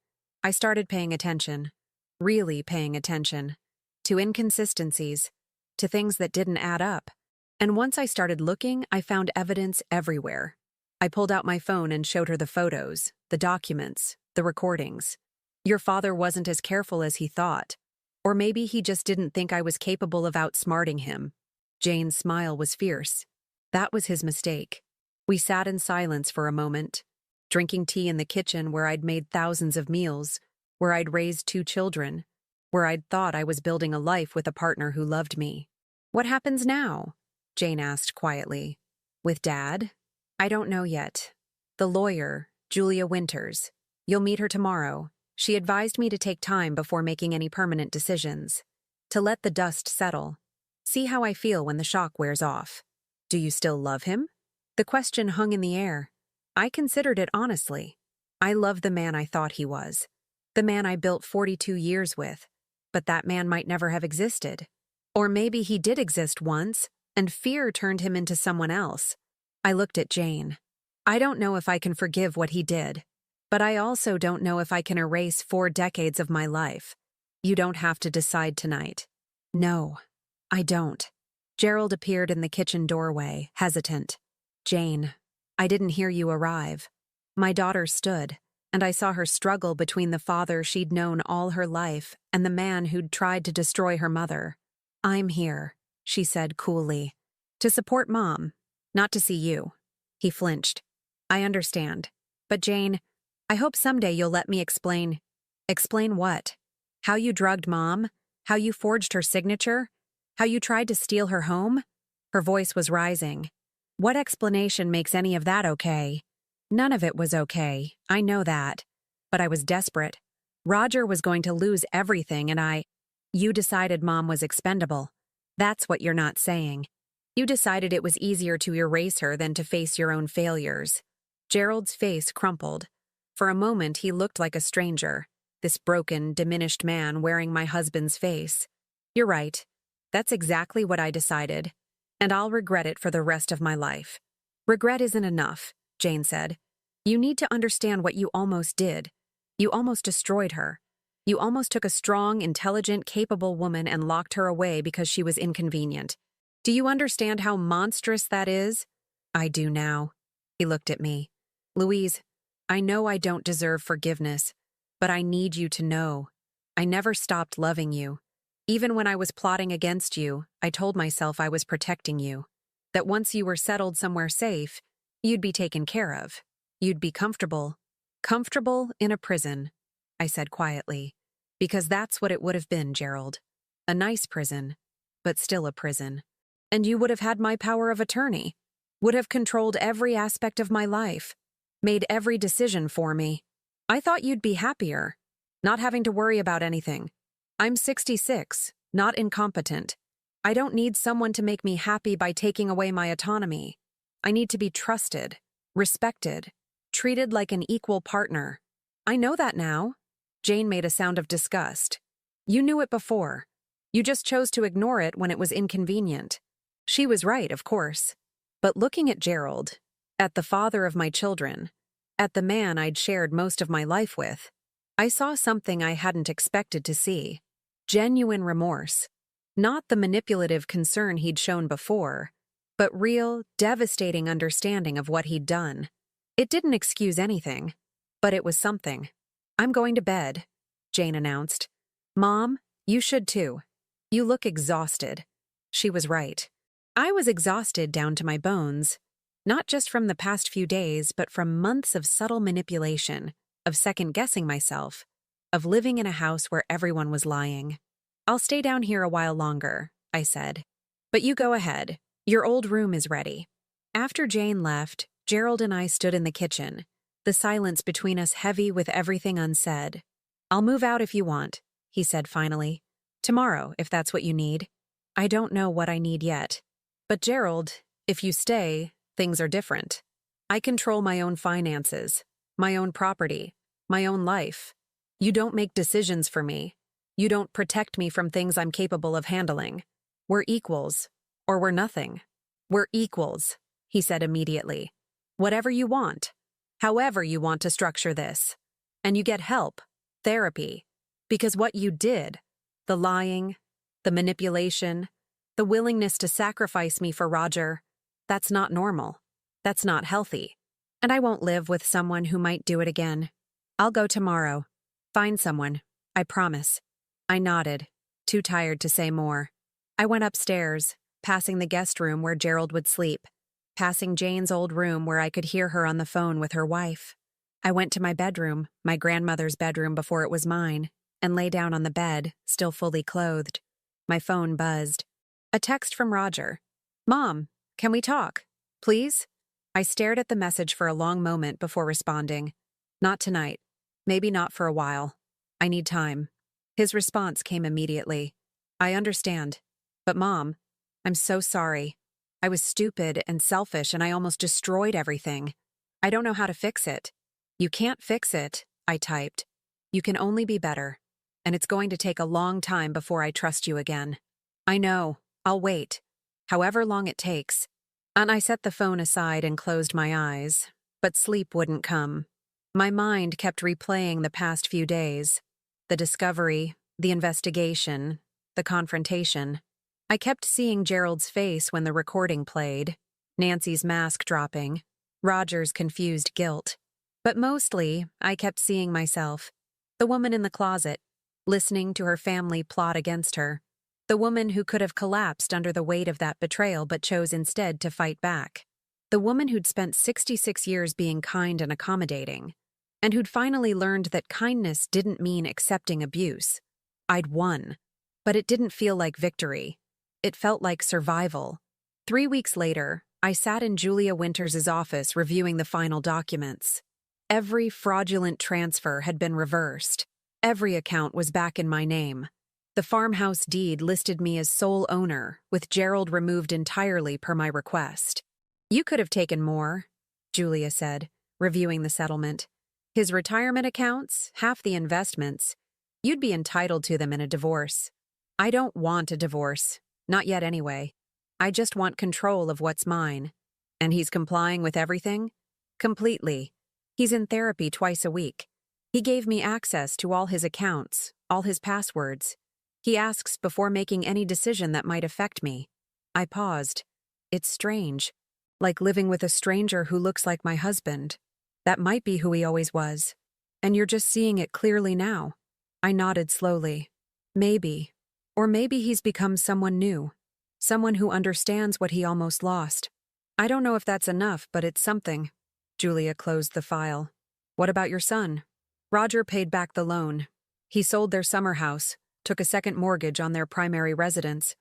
I started paying attention, really paying attention, to inconsistencies, to things that didn't add up. And once I started looking, I found evidence everywhere. I pulled out my phone and showed her the photos, the documents, the recordings. "Your father wasn't as careful as he thought. Or maybe he just didn't think I was capable of outsmarting him." Jane's smile was fierce. "That was his mistake." We sat in silence for a moment, drinking tea in the kitchen where I'd made thousands of meals, where I'd raised 2 children, where I'd thought I was building a life with a partner who loved me. "What happens now?" Jane asked quietly. "With Dad? I don't know yet. The lawyer, Julia Winters. You'll meet her tomorrow. She advised me to take time before making any permanent decisions. To let the dust settle. See how I feel when the shock wears off." "Do you still love him?" The question hung in the air. I considered it honestly. I loved the man I thought he was. The man I built 42 years with. But that man might never have existed. Or maybe he did exist once, and fear turned him into someone else. I looked at Jane. "I don't know if I can forgive what he did. But I also don't know if I can erase 4 decades of my life. You don't have to decide tonight." "No, I don't." Gerald appeared in the kitchen doorway, hesitant. "Jane, I didn't hear you arrive." My daughter stood, and I saw her struggle between the father she'd known all her life and the man who'd tried to destroy her mother. "I'm here," she said coolly. "To support Mom, not to see you." He flinched. "I understand. But Jane, I hope someday you'll let me explain." "Explain what? How you drugged Mom? How you forged her signature? How you tried to steal her home?" Her voice was rising. "What explanation makes any of that okay?" "None of it was okay, I know that. But I was desperate. Roger was going to lose everything and You decided Mom was expendable. That's what you're not saying. You decided it was easier to erase her than to face your own failures." Gerald's face crumpled. For a moment he looked like a stranger, this broken, diminished man wearing my husband's face. "You're right. That's exactly what I decided. And I'll regret it for the rest of my life." "Regret isn't enough," Jane said. "You need to understand what you almost did. You almost destroyed her. You almost took a strong, intelligent, capable woman and locked her away because she was inconvenient. Do you understand how monstrous that is?" "I do now." He looked at me. "Louise, I know I don't deserve forgiveness, but I need you to know. I never stopped loving you. Even when I was plotting against you, I told myself I was protecting you. That once you were settled somewhere safe, you'd be taken care of. You'd be comfortable. Comfortable in a prison," I said quietly. "Because that's what it would have been, Gerald. A nice prison, but still a prison. And you would have had my power of attorney. Would have controlled every aspect of my life. Made every decision for me. I thought you'd be happier. Not having to worry about anything. I'm 66, not incompetent. I don't need someone to make me happy by taking away my autonomy. I need to be trusted, respected, treated like an equal partner. I know that now. Jane made a sound of disgust. You knew it before. You just chose to ignore it when it was inconvenient. She was right, of course. But looking at Gerald, at the father of my children, at the man I'd shared most of my life with, I saw something I hadn't expected to see. Genuine remorse. Not the manipulative concern he'd shown before, but real, devastating understanding of what he'd done. It didn't excuse anything, but it was something. I'm going to bed, Jane announced. Mom, you should too. You look exhausted. She was right. I was exhausted down to my bones, not just from the past few days, but from months of subtle manipulation, of second-guessing myself, of living in a house where everyone was lying. I'll stay down here a while longer, I said. But you go ahead. Your old room is ready. After Jane left, Gerald and I stood in the kitchen, the silence between us heavy with everything unsaid. I'll move out if you want, he said finally. Tomorrow, if that's what you need. I don't know what I need yet. But Gerald, if you stay, things are different. I control my own finances, my own property, my own life. You don't make decisions for me. You don't protect me from things I'm capable of handling. We're equals, or we're nothing. We're equals, he said immediately. Whatever you want, however you want to structure this. And you get help, therapy, because what you did, the lying, the manipulation, the willingness to sacrifice me for Roger, that's not normal. That's not healthy. And I won't live with someone who might do it again. I'll go tomorrow. Find someone. I promise. I nodded, too tired to say more. I went upstairs, passing the guest room where Gerald would sleep, passing Jane's old room where I could hear her on the phone with her wife. I went to my bedroom, my grandmother's bedroom before it was mine, and lay down on the bed, still fully clothed. My phone buzzed. A text from Roger. Mom, can we talk? Please? I stared at the message for a long moment before responding. Not tonight. Maybe not for a while. I need time. His response came immediately. I understand. But Mom, I'm so sorry. I was stupid and selfish and I almost destroyed everything. I don't know how to fix it. You can't fix it, I typed. You can only be better. And it's going to take a long time before I trust you again. I know. I'll wait. However long it takes. And I set the phone aside and closed my eyes, but sleep wouldn't come. My mind kept replaying the past few days. The discovery, the investigation, the confrontation. I kept seeing Gerald's face when the recording played, Nancy's mask dropping, Roger's confused guilt. But mostly, I kept seeing myself, the woman in the closet, listening to her family plot against her, the woman who could have collapsed under the weight of that betrayal but chose instead to fight back, the woman who'd spent 66 years being kind and accommodating, and who'd finally learned that kindness didn't mean accepting abuse. I'd won, but it didn't feel like victory. It felt like survival. 3 weeks later, I sat in Julia Winters' office reviewing the final documents. Every fraudulent transfer had been reversed. Every account was back in my name. The farmhouse deed listed me as sole owner, with Gerald removed entirely per my request. You could have taken more, Julia said, reviewing the settlement. His retirement accounts, half the investments. You'd be entitled to them in a divorce. I don't want a divorce. Not yet anyway. I just want control of what's mine. And he's complying with everything? Completely. He's in therapy twice a week. He gave me access to all his accounts, all his passwords. He asks before making any decision that might affect me. I paused. It's strange. Like living with a stranger who looks like my husband. That might be who he always was. And you're just seeing it clearly now. I nodded slowly. Maybe. Or maybe he's become someone new. Someone who understands what he almost lost. I don't know if that's enough, but it's something. Julia closed the file. What about your son? Roger paid back the loan. He sold their summer house, took a second mortgage on their primary residence.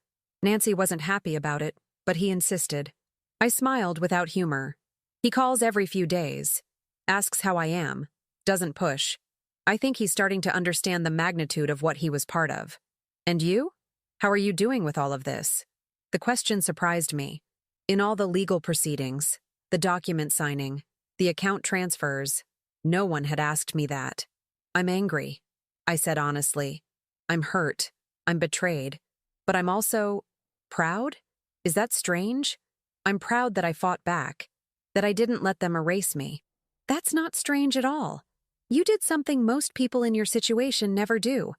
Nancy wasn't happy about it, but he insisted. I smiled without humor. He calls every few days. Asks how I am. Doesn't push. I think he's starting to understand the magnitude of what he was part of. And you? How are you doing with all of this? The question surprised me. In all the legal proceedings, the document signing, the account transfers, no one had asked me that. I'm angry, I said honestly. I'm hurt. I'm betrayed. But I'm also proud? Is that strange? I'm proud that I fought back, that I didn't let them erase me. That's not strange at all. You did something most people in your situation never do.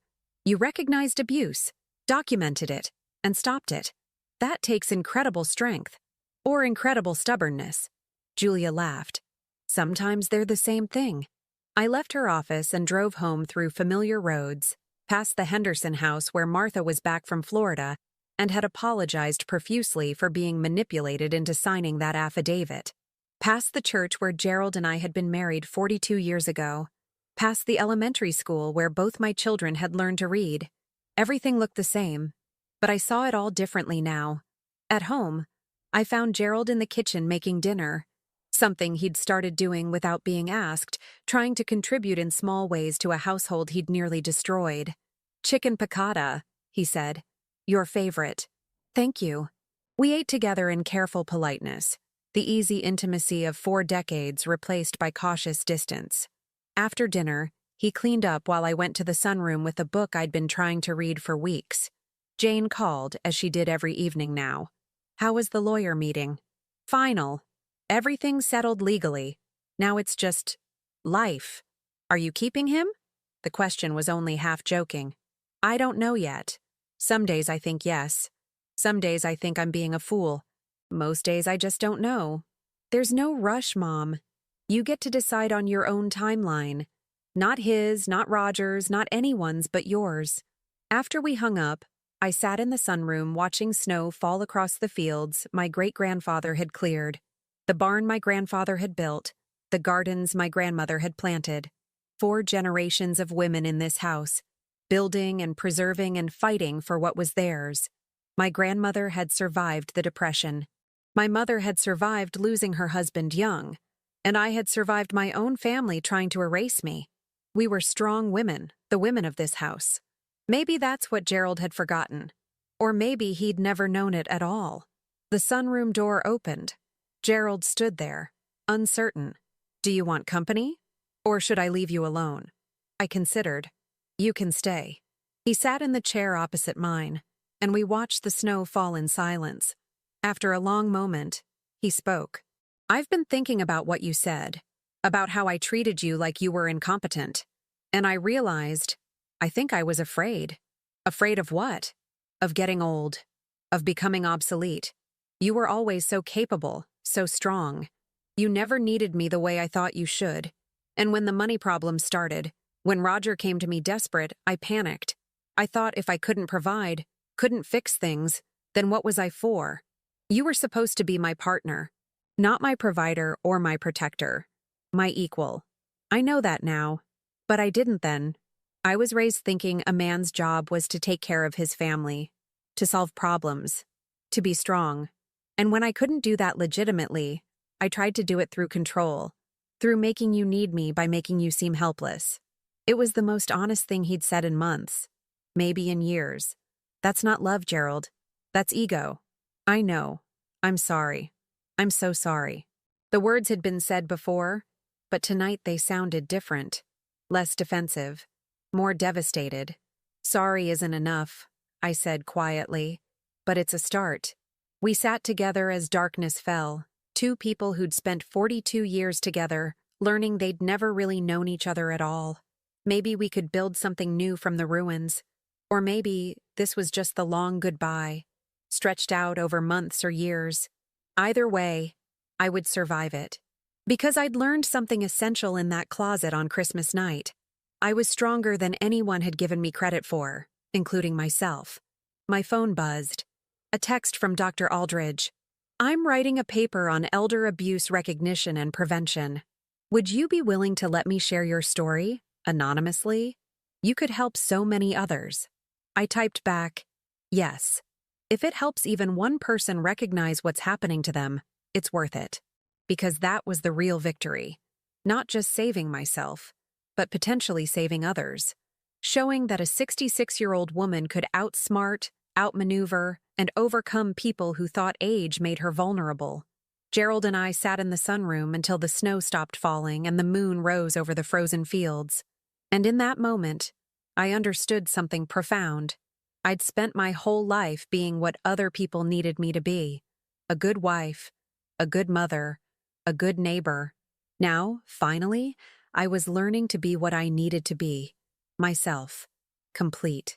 You recognized abuse, documented it, and stopped it. That takes incredible strength. Or incredible stubbornness. Julia laughed. Sometimes they're the same thing. I left her office and drove home through familiar roads, past the Henderson house where Martha was back from Florida and had apologized profusely for being manipulated into signing that affidavit. Past the church where Gerald and I had been married 42 years ago. Past the elementary school where both my children had learned to read. Everything looked the same, but I saw it all differently now. At home, I found Gerald in the kitchen making dinner, something he'd started doing without being asked, trying to contribute in small ways to a household he'd nearly destroyed. "Chicken piccata," he said. "Your favorite." "Thank you." We ate together in careful politeness, the easy intimacy of 4 decades replaced by cautious distance. After dinner, he cleaned up while I went to the sunroom with a book I'd been trying to read for weeks. Jane called, as she did every evening now. "How was the lawyer meeting?" "Final. Everything's settled legally. Now it's just life." "Are you keeping him?" The question was only half joking. "I don't know yet. Some days I think yes. Some days I think I'm being a fool. Most days I just don't know. There's no rush, Mom. You get to decide on your own timeline. Not his, not Roger's, not anyone's but yours." After we hung up, I sat in the sunroom watching snow fall across the fields my great-grandfather had cleared, the barn my grandfather had built, the gardens my grandmother had planted. 4 generations of women in this house, building and preserving and fighting for what was theirs. My grandmother had survived the Depression. My mother had survived losing her husband young, and I had survived my own family trying to erase me. We were strong women, the women of this house. Maybe that's what Gerald had forgotten. Or maybe he'd never known it at all. The sunroom door opened. Gerald stood there, uncertain. "Do you want company? Or should I leave you alone?" I considered. "You can stay." He sat in the chair opposite mine, and we watched the snow fall in silence. After a long moment, he spoke. "I've been thinking about what you said, about how I treated you like you were incompetent. And I realized, I think I was afraid. Afraid of what? Of getting old. Of becoming obsolete. You were always so capable, so strong. You never needed me the way I thought you should. And when the money problem started, when Roger came to me desperate, I panicked. I thought if I couldn't provide, couldn't fix things, then what was I for? You were supposed to be my partner, not my provider or my protector. My equal. I know that now. But I didn't then. I was raised thinking a man's job was to take care of his family, to solve problems, to be strong. And when I couldn't do that legitimately, I tried to do it through control, through making you need me by making you seem helpless. It was the most honest thing he'd said in months, maybe in years. That's not love, Gerald. That's ego. I know. I'm sorry. I'm so sorry. The words had been said before, but tonight they sounded different, less defensive, more devastated. "Sorry isn't enough," I said quietly, "but it's a start." We sat together as darkness fell, 2 people who'd spent 42 years together, learning they'd never really known each other at all. Maybe we could build something new from the ruins. Or maybe this was just the long goodbye, stretched out over months or years. Either way, I would survive it. Because I'd learned something essential in that closet on Christmas night. I was stronger than anyone had given me credit for, including myself. My phone buzzed. A text from Dr. Aldridge. "I'm writing a paper on elder abuse recognition and prevention. Would you be willing to let me share your story, anonymously? You could help so many others." I typed back, "Yes. If it helps even one person recognize what's happening to them, it's worth it." Because that was the real victory. Not just saving myself, but potentially saving others. Showing that a 66-year-old woman could outsmart, outmaneuver, and overcome people who thought age made her vulnerable. Gerald and I sat in the sunroom until the snow stopped falling and the moon rose over the frozen fields. And in that moment, I understood something profound. I'd spent my whole life being what other people needed me to be. A good wife, a good mother, a good neighbor. Now, finally, I was learning to be what I needed to be. Myself. Complete.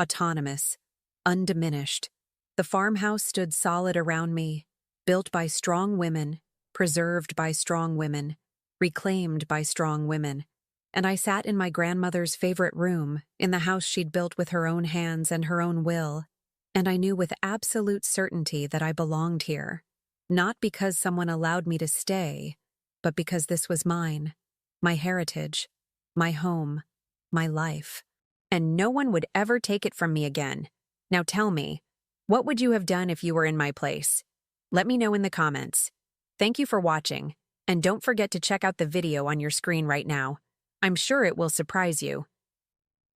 Autonomous. Undiminished. The farmhouse stood solid around me, built by strong women, preserved by strong women, reclaimed by strong women. And I sat in my grandmother's favorite room, in the house she'd built with her own hands and her own will, and I knew with absolute certainty that I belonged here, not because someone allowed me to stay, but because this was mine, my heritage, my home, my life. And no one would ever take it from me again. Now tell me, what would you have done if you were in my place? Let me know in the comments. Thank you for watching, and don't forget to check out the video on your screen right now. I'm sure it will surprise you.